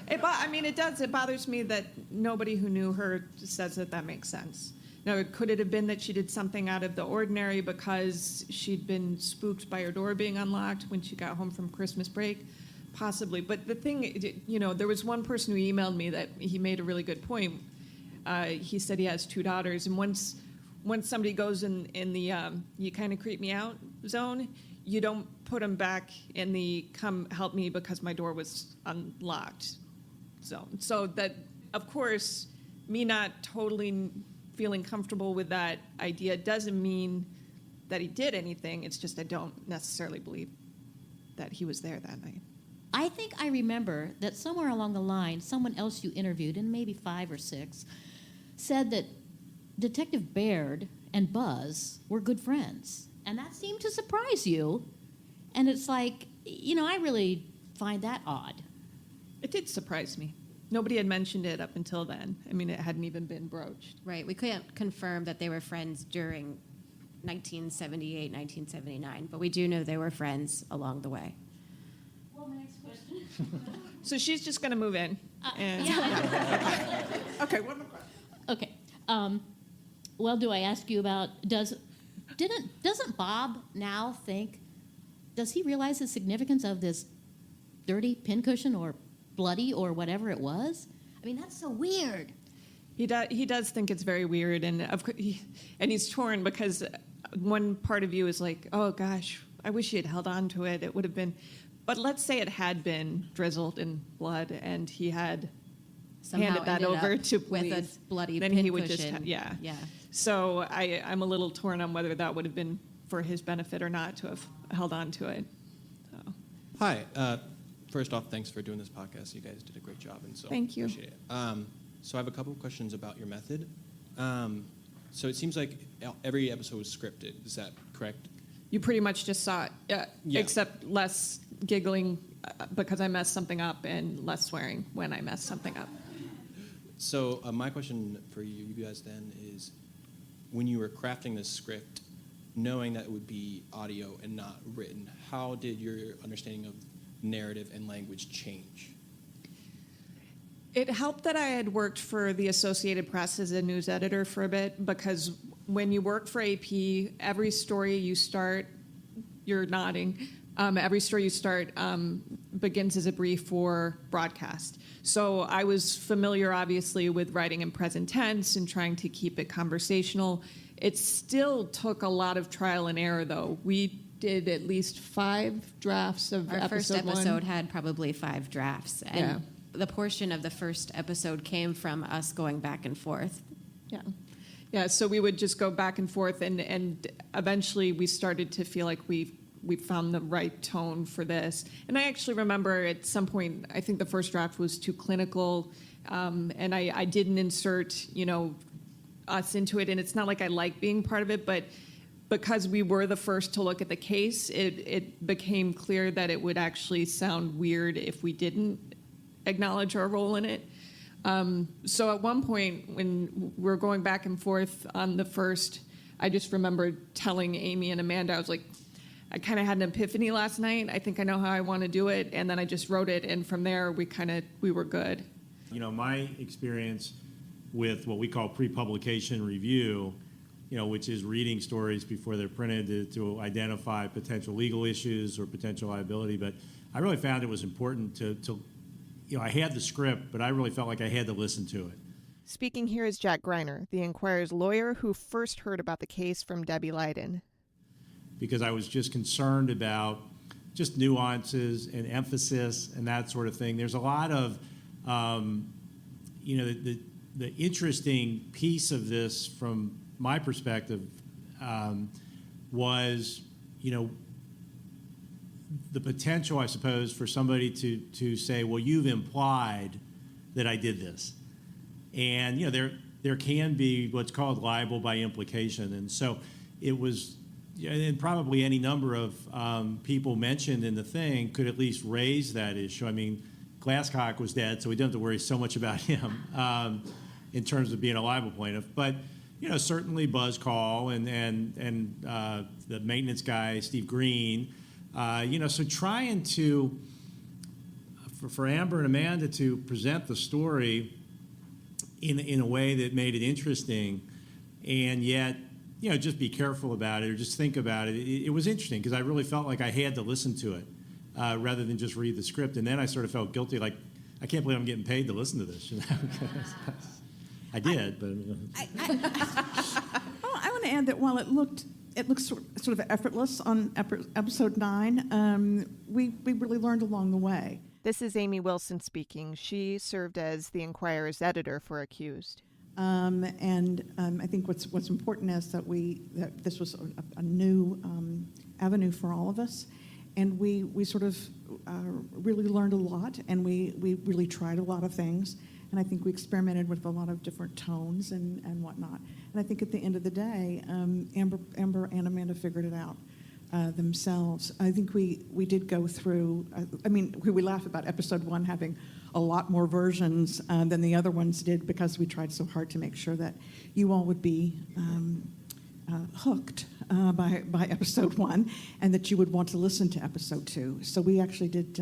It bothers me that nobody who knew her says that makes sense. Now, could it have been that she did something out of the ordinary because she'd been spooked by her door being unlocked when she got home from Christmas break? Possibly. But the thing, there was one person who emailed me that he made a really good point. He said he has 2 daughters, and once somebody goes in the you kind of creep me out zone, you don't put them back in the come help me because my door was unlocked zone. So that, of course, me not totally feeling comfortable with that idea doesn't mean that he did anything. It's just I don't necessarily believe that he was there that night. I think I remember that somewhere along the line, someone else you interviewed, and maybe 5 or 6, said that Detective Baird and Buzz were good friends. And that seemed to surprise you. And it's like, I really find that odd. It did surprise me. Nobody had mentioned it up until then. It hadn't even been broached. Right. We couldn't confirm that they were friends during 1978, 1979, but we do know they were friends along the way. Well, my next question. So she's just going to move in. Okay, one more question. Okay. Well, do I ask you about, doesn't Bob now think, does he realize the significance of this dirty pincushion or bloody or whatever it was? That's so weird. He does think it's very weird, and he's torn because one part of you is like, oh gosh, I wish he had held on to it. It would have been, but let's say it had been drizzled in blood, and he had Somehow handed that ended over up to with police. a bloody then pincushion. he would just yeah. So I'm a little torn on whether that would have been for his benefit or not to have held on to it. So. Hi. First off, thanks for doing this podcast. You guys did a great job, and so Thank you. Appreciate it. So I have a couple of questions about your method. So it seems like every episode was scripted. Is that correct? You pretty much just saw it, Yeah. except less giggling because I messed something up and less swearing when I messed something up. So my question for you guys then is, when you were crafting this script, knowing that it would be audio and not written, how did your understanding of narrative and language change? It helped that I had worked for the Associated Press as a news editor for a bit, because when you work for AP, every story you start, you're nodding, every story you start begins as a brief for broadcast. So I was familiar, obviously, with writing in present tense and trying to keep it conversational. It still took a lot of trial and error, though. We did at least 5 drafts of Our first episode episode 1. had probably 5 drafts. And Yeah. the portion of the first episode came from us going back and forth. Yeah, so we would just go back and forth, and eventually we started to feel like we found the right tone for this. And I actually remember at some point, I think the first draft was too clinical, and I didn't insert, us into it. And it's not like I like being part of it, but because we were the first to look at the case, it became clear that it would actually sound weird if we didn't acknowledge our role in it. So at one point, when we're going back and forth on the first, I just remember telling Amy and Amanda, I was like, I kind of had an epiphany last night. I think I know how I want to do it. And then I just wrote it. And from there, we were good. You know, my experience with what we call pre-publication review, you know, which is reading stories before they're printed to identify potential legal issues or potential liability. But I really found it was important to, you know, I had the script, but I really felt like I had to listen to it. Speaking here is Jack Greiner, the Enquirer's lawyer who first heard about the case from Debbie Leiden. Because I was just concerned about just nuances and emphasis and that sort of thing. There's a lot of, you know, the interesting piece of this from my perspective was, you know, the potential, I suppose, for somebody to say, well, you've implied that I did this. And, you know, there can be what's called libel by implication. And so it was, and probably any number of people mentioned in the thing could at least raise that issue. I mean, Glasscock was dead, so we don't have to worry so much about him in terms of being a libel plaintiff. But, you know, certainly Buzz Call and the maintenance guy, Steve Green, you know, so trying to, for Amber and Amanda to present the story in a way that made it interesting and yet, you know, just be careful about it or just think about it. It was interesting because I really felt like I had to listen to it rather than just read the script. And then I sort of felt guilty, like, I can't believe I'm getting paid to listen to this. You know? I did, but... I want to add that while it looked sort of effortless on episode 9, we really learned along the way. This is Amy Wilson speaking. She served as the Enquirer's editor for Accused. I think what's important is that this was a new avenue for all of us, and we sort of really learned a lot, and we really tried a lot of things, and I think we experimented with a lot of different tones and whatnot. And I think at the end of the day, Amber and Amanda figured it out themselves. I think we did go through. I mean, we laugh about episode 1 having a lot more versions than the other ones did because we tried so hard to make sure that you all would be hooked by episode 1 and that you would want to listen to episode 2. So we actually did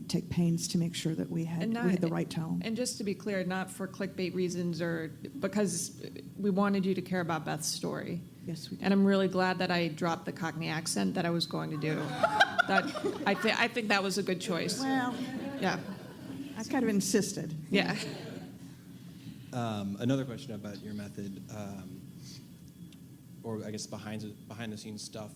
take pains to make sure that we had the right tone. And just to be clear, not for clickbait reasons or because we wanted you to care about Beth's story. Yes, we did. And I'm really glad that I dropped the Cockney accent that I was going to do. I think that was a good choice. Well, yeah, I kind of insisted. Yeah. Another question about your method, or I guess behind the scenes stuff.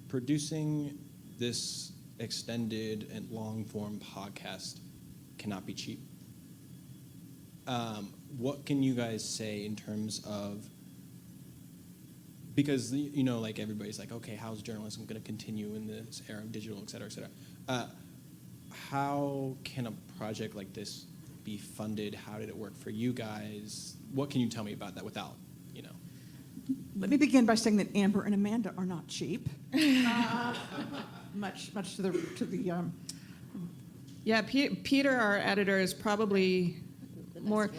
Producing this extended and long form podcast cannot be cheap. What can you guys say in terms of, because, you know, like everybody's like, okay, how's journalism going to continue in this era of digital, et cetera, et cetera? How can a project like this be funded? How did it work for you guys? What can you tell me about that without, you know? Let me begin by saying that Amber and Amanda are not cheap. Much to the. Yeah, Peter, our editor, is probably more.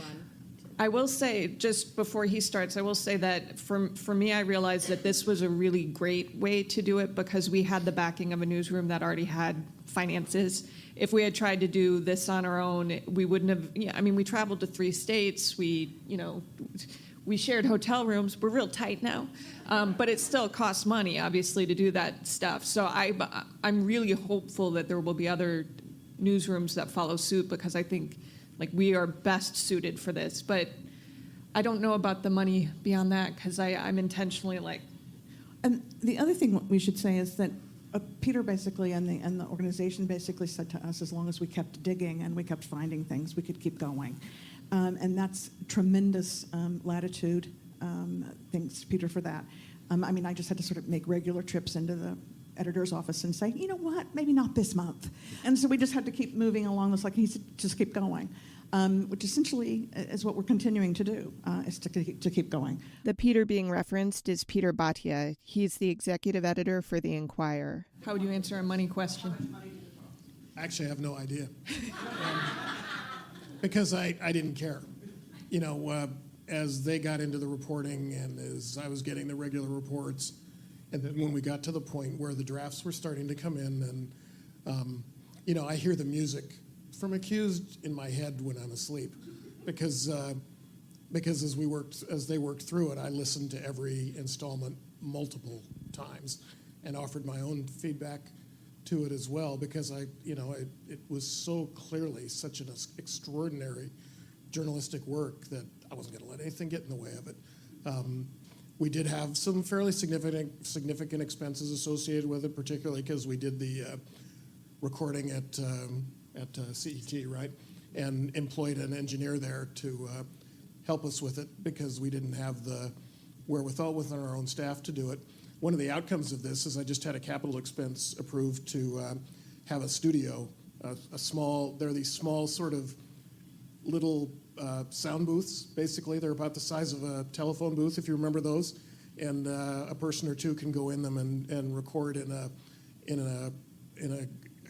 I will say, just before he starts, I will say that for me, I realized that this was a really great way to do it because we had the backing of a newsroom that already had finances. If we had tried to do this on our own, we wouldn't have. I mean, we traveled to 3 states. We shared hotel rooms. We're real tight now, but it still costs money, obviously, to do that stuff. So I'm really hopeful that there will be other newsrooms that follow suit because I think we are best suited for this. But I don't know about the money beyond that because I'm intentionally like. And the other thing we should say is that Peter basically and the organization basically said to us, as long as we kept digging and we kept finding things, we could keep going. And that's tremendous latitude. Thanks, Peter, for that. I mean, I just had to sort of make regular trips into the editor's office and say, you know what, maybe not this month. And so we just had to keep moving along this, like he said, just keep going. which essentially is what we're continuing to do, is to keep going. The Peter being referenced is Peter Bhatia. He's the executive editor for The Inquirer. How would you answer a money question? Actually, I have no idea. Because I didn't care. As they got into the reporting and as I was getting the regular reports, and then when we got to the point where the drafts were starting to come in, and I hear the music from Accused in my head when I'm asleep, because as they worked through it, I listened to every installment multiple times and offered my own feedback to it as well, because it was so clearly such an extraordinary journalistic work that I wasn't going to let anything get in the way of it. We did have some fairly significant expenses associated with it, particularly because we did the recording at CET, right, and employed an engineer there to help us with it because we didn't have the wherewithal within our own staff to do it. One of the outcomes of this is I just had a capital expense approved to have a studio, there are these small sort of little sound booths, basically. They're about the size of a telephone booth, if you remember those, and a person or two can go in them and record in a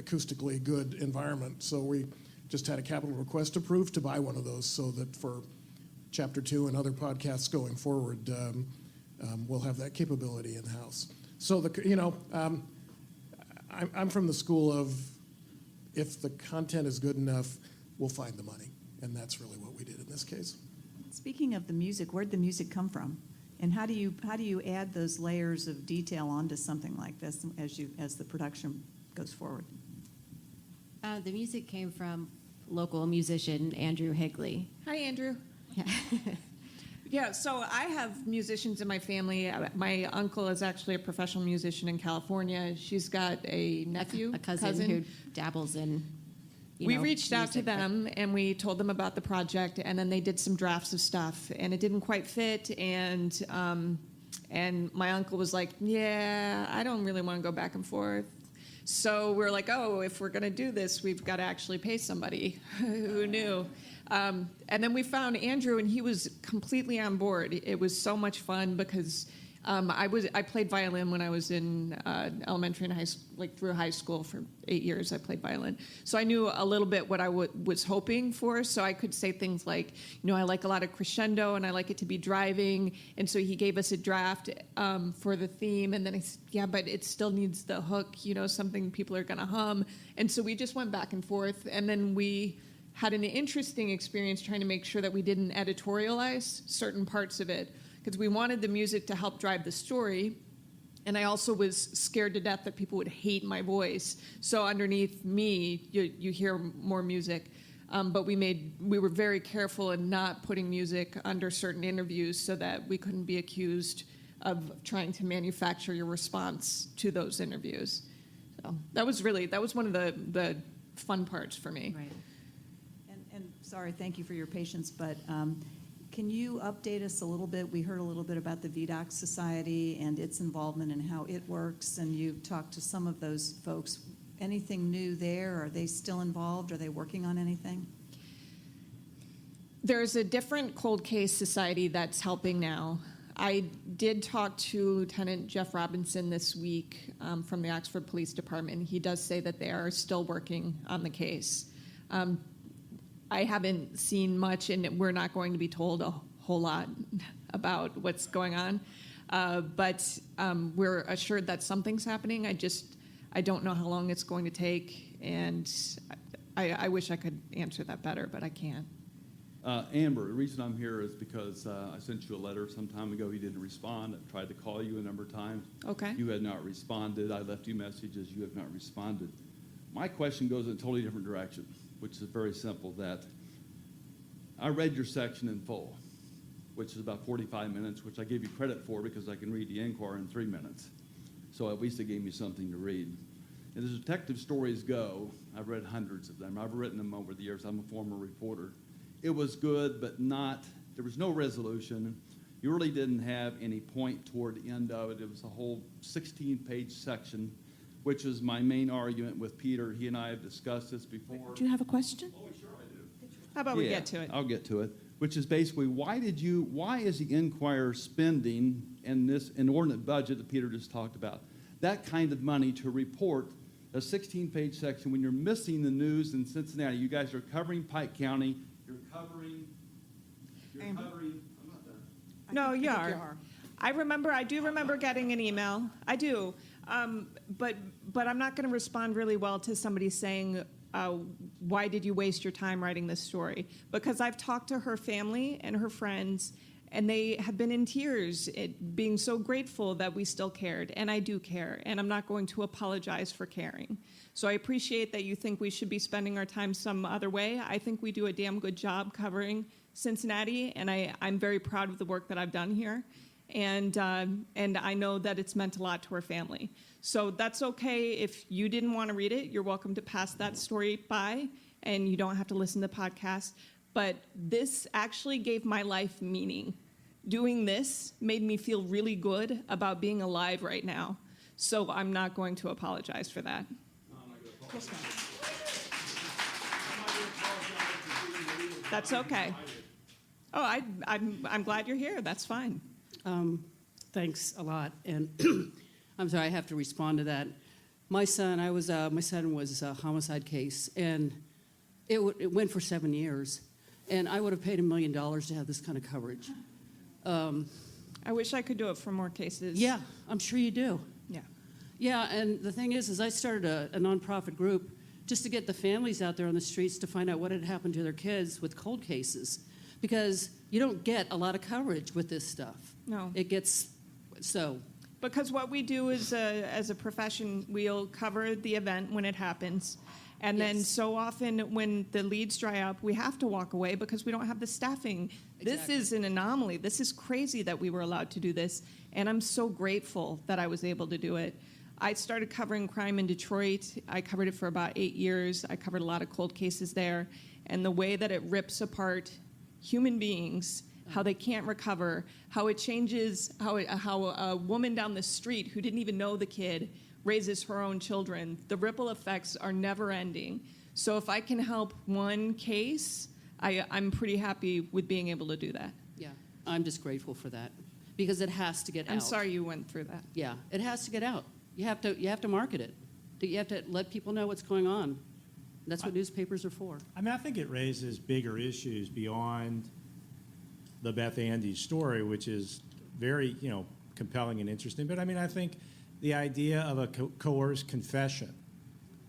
acoustically good environment. So we just had a capital request approved to buy one of those so that for Chapter 2 and other podcasts going forward, we'll have that capability in-house. So, I'm from the school of if the content is good enough, we'll find the money. And that's really what we did in this case. Speaking of the music, where'd the music come from? And how do you add those layers of detail onto something like this as the production goes forward? The music came from local musician Andrew Higley. Hi, Andrew. Yeah. Yeah, so I have musicians in my family. My uncle is actually a professional musician in California. She's got a nephew, a cousin who dabbles in. We reached out to them and we told them about the project, and then they did some drafts of stuff, and it didn't quite fit. And my uncle was like, "Yeah, I don't really want to go back and forth." So we're like, "Oh, if we're going to do this, we've got to actually pay somebody." Who knew? And then we found Andrew, and he was completely on board. It was so much fun because I played violin when I was in elementary and high school, through high school for 8 years. I played violin, so I knew a little bit what I was hoping for. So I could say things like, I like a lot of crescendo, and I like it to be driving. And so he gave us a draft for the theme, and then I said, "Yeah, but it still needs the hook, something people are gonna hum." And so we just went back and forth, and then we had an interesting experience trying to make sure that we didn't editorialize certain parts of it, because we wanted the music to help drive the story. And I also was scared to death that people would hate my voice. So underneath me, you hear more music. But we were very careful in not putting music under certain interviews so that we couldn't be accused of trying to manufacture your response to those interviews. So that was one of the fun parts for me. Right. And sorry, thank you for your patience, but can you update us a little bit? We heard a little bit about the VDOC Society and its involvement and how it works, and you've talked to some of those folks. Anything new there? Are they still involved? Are they working on anything? There's a different cold case society that's helping now. I did talk to Lieutenant Jeff Robinson this week from the Oxford Police Department. He does say that they are still working on the case. I haven't seen much, and we're not going to be told a whole lot about what's going on. But we're assured that something's happening. I don't know how long it's going to take, and I wish I could answer that better, but I can't. Amber, the reason I'm here is because I sent you a letter some time ago. You didn't respond. I tried to call you a number of times. Okay. You had not responded. I left you messages. You have not responded. My question goes in a totally different direction, which is very simple, that I read your section in full, which is about 45 minutes, which I give you credit for because I can read the Inquirer in 3 minutes. So at least it gave me something to read. And as detective stories go, I've read hundreds of them. I've written them over the years. I'm a former reporter. It was good, but there was no resolution. You really didn't have any point toward the end of it. It was a whole 16-page section, which is my main argument with Peter. He and I have discussed this before. Do you have a question? Oh, sure I do. How about we get to it? I'll get to it, which is basically why is the Inquirer spending in this inordinate budget that Peter just talked about that kind of money to report a 16-page section when you're missing the news in Cincinnati? You guys are covering Pike County. You're covering. I'm not done. No, you are. I do remember getting an email. I do. But I'm not going to respond really well to somebody saying, why did you waste your time writing this story? Because I've talked to her family and her friends, and they have been in tears, being so grateful that we still cared. And I do care, and I'm not going to apologize for caring. So I appreciate that you think we should be spending our time some other way. I think we do a damn good job covering Cincinnati, and I'm very proud of the work that I've done here. And I know that it's meant a lot to her family. So that's okay if you didn't want to read it. You're welcome to pass that story by, and you don't have to listen to the podcast. But this actually gave my life meaning. Doing this made me feel really good about being alive right now. So I'm not going to apologize for that. No, I'm not going to apologize. That's okay. Oh, I'm glad you're here. That's fine. Thanks a lot, and I'm sorry I have to respond to that. My son was a homicide case, and it went for 7 years, and I would have paid $1 million to have this kind of coverage. I wish I could do it for more cases. Yeah, I'm sure you do. Yeah. Yeah, and the thing is I started a nonprofit group just to get the families out there on the streets to find out what had happened to their kids with cold cases, because you don't get a lot of coverage with this stuff. No. It gets so. Because what we do is, as a profession, we'll cover the event when it happens. And then so often when the leads dry up, we have to walk away because we don't have the staffing. This is an anomaly. This is crazy that we were allowed to do this. And I'm so grateful that I was able to do it. I started covering crime in Detroit. I covered it for about 8 years. I covered a lot of cold cases there. And the way that it rips apart human beings, how they can't recover, how it changes, how a woman down the street who didn't even know the kid raises her own children. The ripple effects are never ending. So if I can help one case, I'm pretty happy with being able to do that. Yeah, I'm just grateful for that because it has to get out. I'm sorry you went through that. Yeah, it has to get out. You have to market it. You have to let people know what's going on. That's what newspapers are for. I mean, I think it raises bigger issues beyond the Beth Andes story, which is very, compelling and interesting. But I mean, I think the idea of a coerced confession,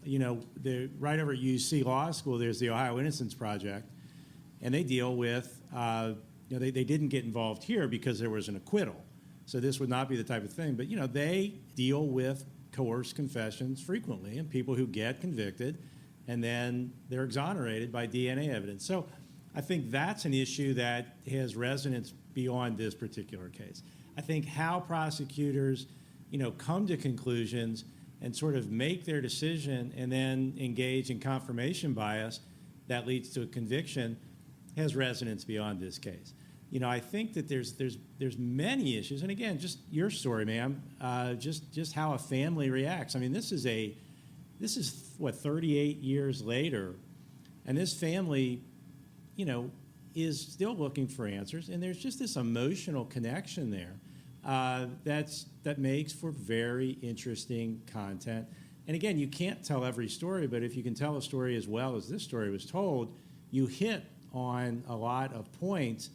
right over at UC Law School, there's the Ohio Innocence Project, and they deal with, they didn't get involved here because there was an acquittal. So this would not be the type of thing. But, they deal with coerced confessions frequently and people who get convicted and then they're exonerated by DNA evidence. So I think that's an issue that has resonance beyond this particular case. I think how prosecutors, come to conclusions and sort of make their decision and then engage in confirmation bias that leads to a conviction has resonance beyond this case. I think that there's many issues, and again, just your story, ma'am, just how a family reacts. I mean, this is what 38 years later, and this family, is still looking for answers, and there's just this emotional connection there that makes for very interesting content. And again, you can't tell every story, but if you can tell a story as well as this story was told, you hit on a lot of points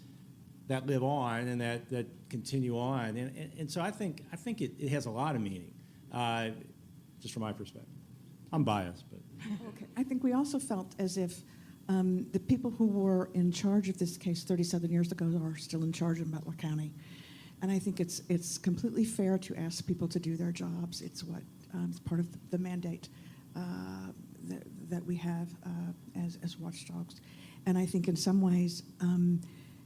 that live on and that continue on. And so I think it has a lot of meaning, just from my perspective. I'm biased, but. Okay. I think we also felt as if the people who were in charge of this case 37 years ago are still in charge in Butler County. And I think it's completely fair to ask people to do their jobs. It's what it's part of the mandate that we have as watchdogs. And I think in some ways,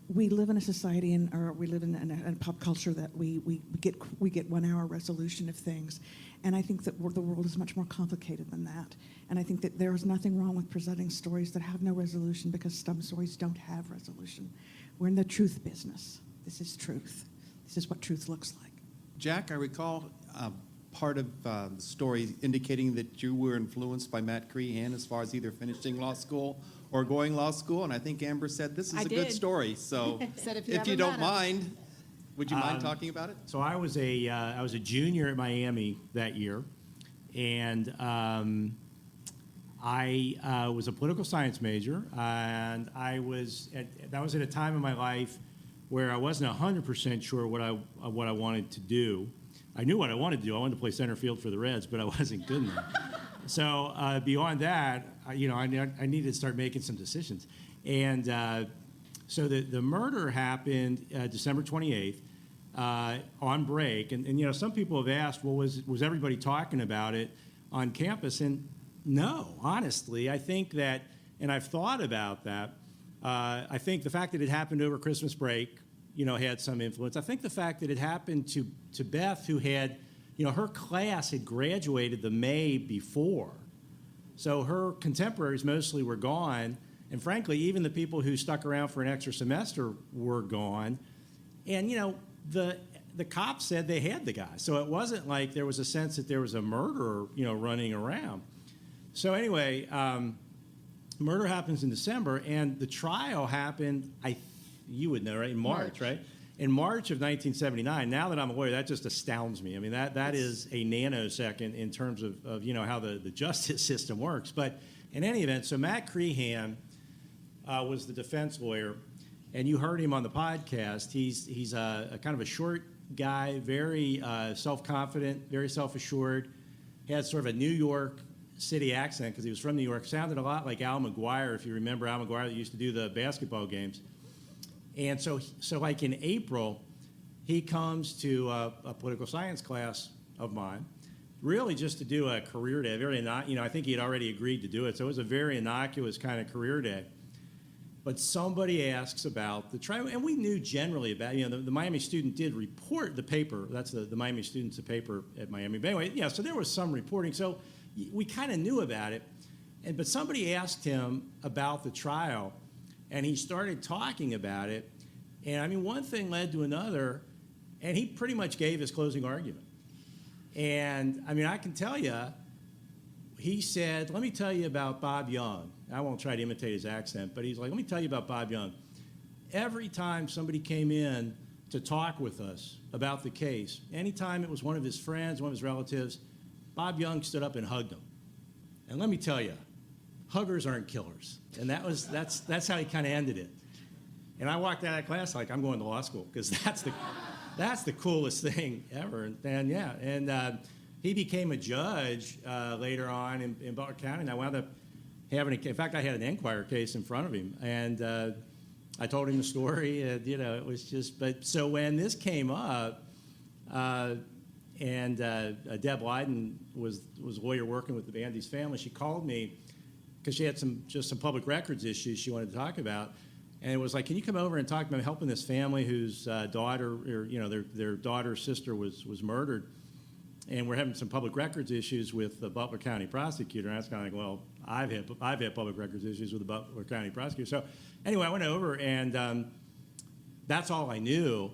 we live in a society or we live in a pop culture that we get 1 hour resolution of things. And I think that the world is much more complicated than that. And I think that there is nothing wrong with presenting stories that have no resolution because some stories don't have resolution. We're in the truth business. This is truth. This is what truth looks like. Jack, I recall part of the story indicating that you were influenced by Matt Crehan as far as either finishing law school or going law school, and I think Amber said this is I a good did. story. So Said if you if you ever don't met him. mind, would you mind talking about it? So I was a junior at Miami that year, and I was a political science major, and that was at a time in my life where I wasn't 100% sure what I wanted to do. I knew what I wanted to do. I wanted to play center field for the Reds, but I wasn't good enough. So beyond that, I needed to start making some decisions. And so the murder happened December 28th on break. And some people have asked, well, was everybody talking about it on campus? And no, honestly, I think that, and I've thought about that, I think the fact that it happened over Christmas break, had some influence. I think the fact that it happened to Beth, who had, her class had graduated the May before. So her contemporaries mostly were gone. And frankly, even the people who stuck around for an extra semester were gone. And, the cops said they had the guy. So it wasn't like there was a sense that there was a murderer, running around. So anyway, murder happens in December, and the trial happened, you would know, right? In March, right? In March of 1979. Now that I'm a lawyer, that just astounds me. I mean, that is a nanosecond in terms of how the justice system works. But in any event, so Matt Crehan was the defense lawyer, and you heard him on the podcast. He's a kind of a short guy, very self-confident, very self-assured. He had sort of a New York City accent because he was from New York. Sounded a lot like Al McGuire, if you remember Al McGuire that used to do the basketball games. And so like in April, he comes to a political science class of mine, really just to do a career day. I think he had already agreed to do it, so it was a very innocuous kind of career day. But somebody asks about the trial, and we knew generally about, the Miami Student did report the paper. That's the Miami Student's a paper at Miami. But anyway, so there was some reporting. So we kind of knew about it. But somebody asked him about the trial, and he started talking about it. And one thing led to another, and he pretty much gave his closing argument. And I can tell you, he said, let me tell you about Bob Young. I won't try to imitate his accent, but he's like, let me tell you about Bob Young. Every time somebody came in to talk with us about the case, anytime it was one of his friends, one of his relatives, Bob Young stood up and hugged him. And let me tell you, huggers aren't killers. And that's how he kind of ended it. And I walked out of class like, I'm going to law school, because that's the coolest thing ever. And he became a judge later on in Butler County, and I wound up in fact, I had an Enquirer case in front of him, and I told him the story. It was just, but so when this came up, and Deb Leiden was a lawyer working with the Bandy's family, she called me because she had some public records issues she wanted to talk about, and it was like, can you come over and talk about helping this family whose daughter, or their daughter's sister was murdered. And we're having some public records issues with the Butler County prosecutor. And I was kind of like, well, I've had public records issues with the Butler County prosecutor. So anyway, I went over, and that's all I knew.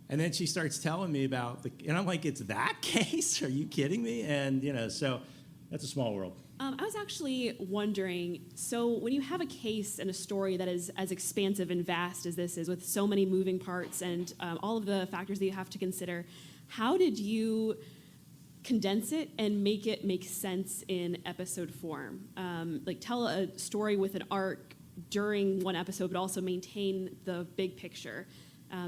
And then she starts telling me about and I'm like, it's that case? Are you kidding me? And so that's a small world. I was actually wondering, so when you have a case and a story that is as expansive and vast as this is, with so many moving parts and all of the factors that you have to consider, how did you condense it and make it make sense in episode form? Tell a story with an arc during one episode, but also maintain the big picture.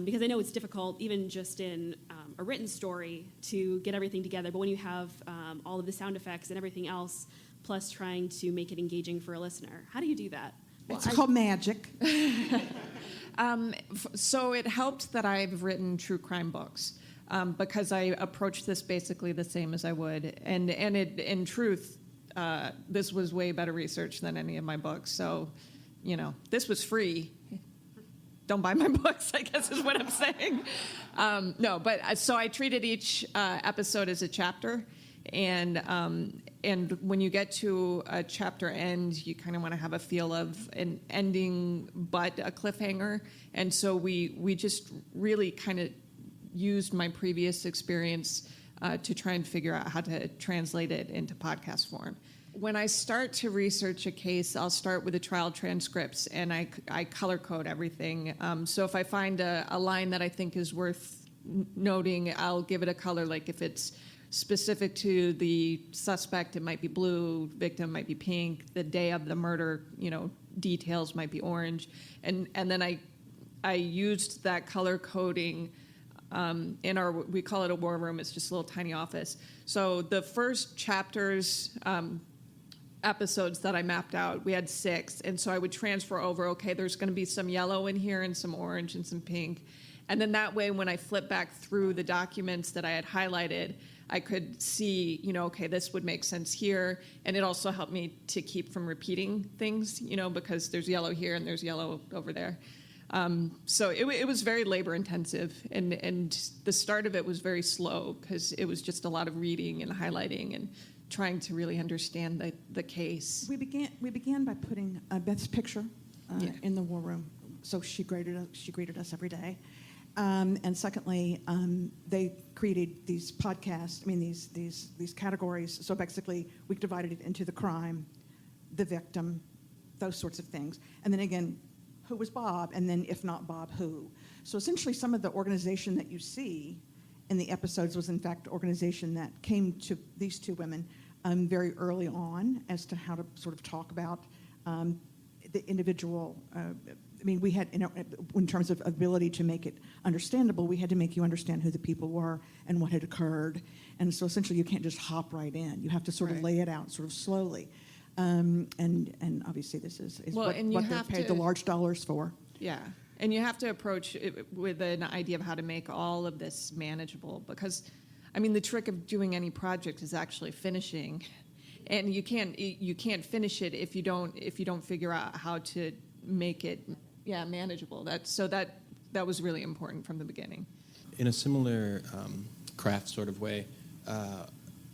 Because I know it's difficult, even just in a written story, to get everything together. But when you have all of the sound effects and everything else, plus trying to make it engaging for a listener, how do you do that? It's called magic. So it helped that I've written true crime books. Because I approached this basically the same as I would. And it, in truth, this was way better research than any of my books. So, this was free. Don't buy my books, I guess is what I'm saying. So I treated each episode as a chapter. And when you get to a chapter end, you kind of want to have a feel of an ending but a cliffhanger. And so we just really kind of used my previous experience to try and figure out how to translate it into podcast form. when I start to research a case, I'll start with the trial transcripts, and I color code everything. So if I find a line that I think is worth noting, I'll give it a color. Like if it's specific to the suspect, it might be blue, victim might be pink, the day of the murder, details might be orange. And then I used that color coding in we call it a war room. It's just a little tiny office. So the first chapters, episodes that I mapped out, we had 6. And so I would transfer over, okay, there's going to be some yellow in here and some orange and some pink. And then that way, when I flip back through the documents that I had highlighted, I could see, okay, this would make sense here. And it also helped me to keep from repeating things, because there's yellow here and there's yellow over there. So it was very labor intensive, and the start of it was very slow because it was just a lot of reading and highlighting and trying to really understand the case. We began by putting Beth's picture in the war room, so she greeted us every day. And secondly, they created these podcasts. These categories. So basically, we divided it into the crime, the victim, those sorts of things, and then again, who was Bob, and then if not Bob, who. So essentially, some of the organization that you see in the episodes was in fact organization that came to these 2 women very early on as to how to sort of talk about the individual. We had, in terms of ability to make it understandable, we had to make you understand who the people were and what had occurred. And so essentially, you can't just hop right in. You have to sort of lay it out sort of slowly. And obviously, this is what they're paid the large dollars for. Yeah. And you have to approach it with an idea of how to make all of this manageable, because, the trick of doing any project is actually finishing, and you can't finish it if you don't figure out how to make it manageable. That was really important from the beginning. In a similar craft sort of way,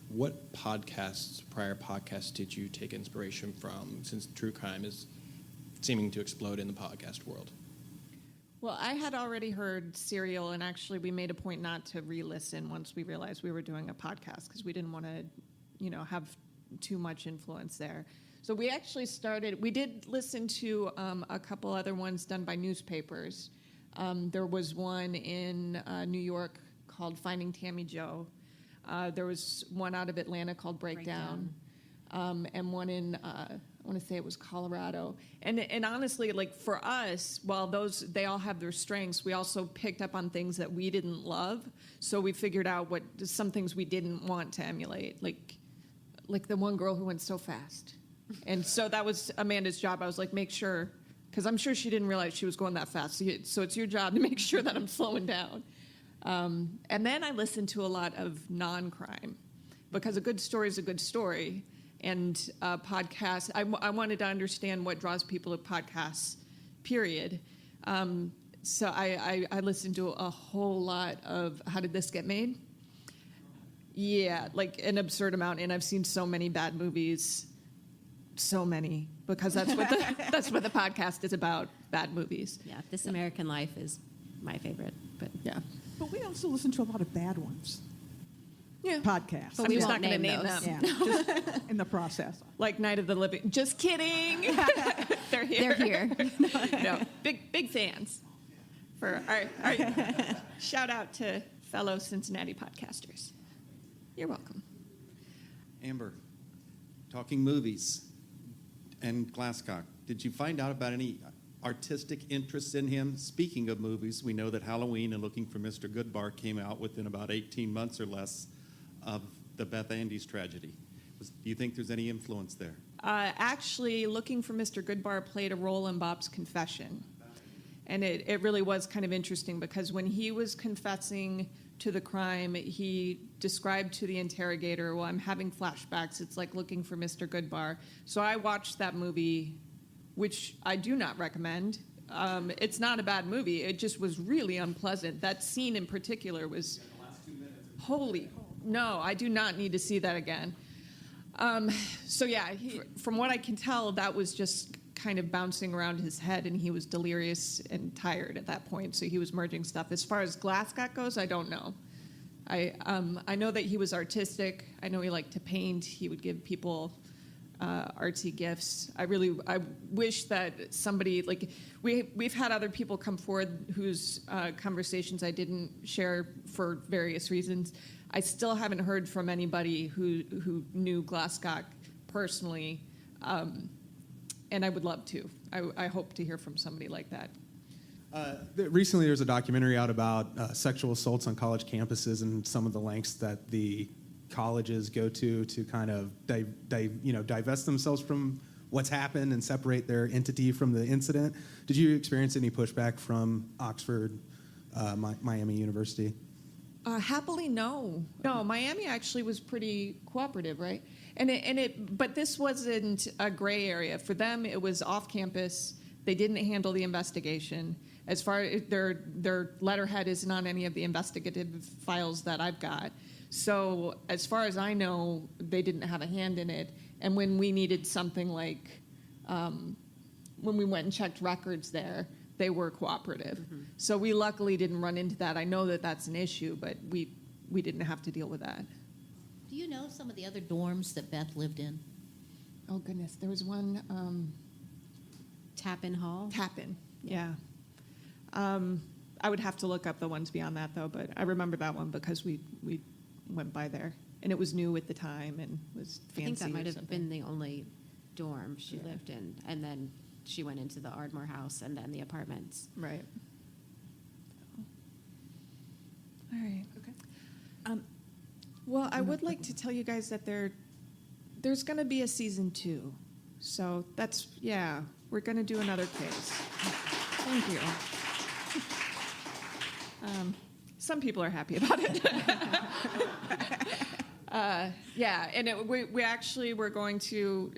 what prior podcasts did you take inspiration from, since true crime is seeming to explode in the podcast world? Well, I had already heard Serial, and actually we made a point not to re-listen once we realized we were doing a podcast because we didn't want to, have too much influence there. So we actually we did listen to a couple other ones done by newspapers. There was one in New York called Finding Tammy Jo. There was one out of Atlanta called Breakdown. And one in, I want to say it was Colorado. And honestly, like for us, while they all have their strengths, we also picked up on things that we didn't love. So we figured out some things we didn't want to emulate, like the one girl who went so fast. And so that was Amanda's job. I was like, make sure, because I'm sure she didn't realize she was going that fast. So it's your job to make sure that I'm slowing down. And then I listened to a lot of non-crime, because a good story is a good story. And podcasts, I wanted to understand what draws people to podcasts, period. So I listened to a whole lot of How Did This Get Made? Yeah, like an absurd amount. And I've seen so many bad movies, so many, because that's what the podcast is about, bad movies. Yeah, This American Life is my favorite. But yeah. But we also listen to a lot of bad ones. Yeah. Podcasts. But we won't name those. Yeah, just in the process. Like Night of the Living. Just kidding. They're here. They're here. No, big fans. For our shout out to fellow Cincinnati podcasters. You're welcome. Amber, talking movies and Glasscock, did you find out about any artistic interests in him? Speaking of movies, we know that Halloween and Looking for Mr. Goodbar came out within about 18 months or less of the Beth Andes tragedy. Do you think there's any influence there? Actually, Looking for Mr. Goodbar played a role in Bob's confession. And it really was kind of interesting, because when he was confessing to the crime, he described to the interrogator, well, I'm having flashbacks. It's like Looking for Mr. Goodbar. So I watched that movie, which I do not recommend. It's not a bad movie. It just was really unpleasant. That scene in particular was holy. No, I do not need to see that again. So yeah, from what I can tell, that was just kind of bouncing around his head, and he was delirious and tired at that point, so he was merging stuff. As far as Glasscock goes, I don't know. I know that he was artistic. I know he liked to paint. He would give people artsy gifts. I wish that somebody, like, we've had other people come forward whose conversations I didn't share for various reasons. I still haven't heard from anybody who knew Glasscock personally, and I would love to. I hope to hear from somebody like that. Recently, there's a documentary out about sexual assaults on college campuses and some of the lengths that the colleges go to kind of divest themselves from what's happened and separate their entity from the incident. Did you experience any pushback from Oxford, Miami University? Happily, no. No, Miami actually was pretty cooperative, right? But this wasn't a gray area. For them, it was off campus. They didn't handle the investigation. As far as their letterhead isn't on any of the investigative files that I've got. So as far as I know, they didn't have a hand in it. And when we needed something like, when we went and checked records there, they were cooperative. Mm-hmm. So we luckily didn't run into that. I know that that's an issue, but we didn't have to deal with that. Do you know some of the other dorms that Beth lived in? Oh, goodness. There was one... Tappan Hall? Tappan, yeah. I would have to look up the ones beyond that, though, but I remember that one because we went by there. And it was new at the time and was fancy. I think that might have something. been the only dorm she lived in. And then she went into the Ardmore house and then the apartments. Right. All right. Okay. Well, I would like to tell you guys that there's going to be a season 2. So that's, we're going to do another case. Thank you. Some people are happy about it. And we actually were going to,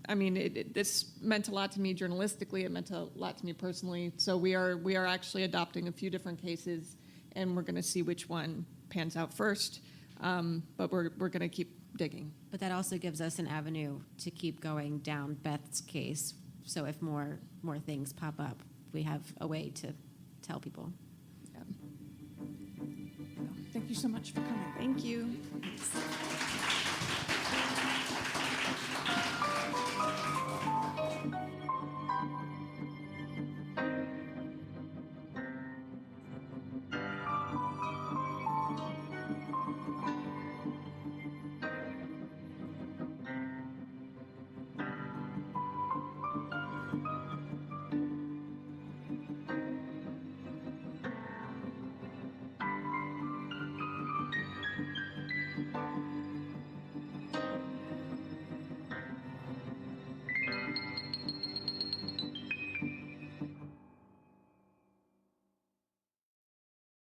this meant a lot to me journalistically. It meant a lot to me personally. So we are actually adopting a few different cases, and we're going to see which one pans out first. But we're going to keep digging. But that also gives us an avenue to keep going down Beth's case. So if more things pop up, we have a way to tell people. Thank you so much for coming. Thank you. Thanks.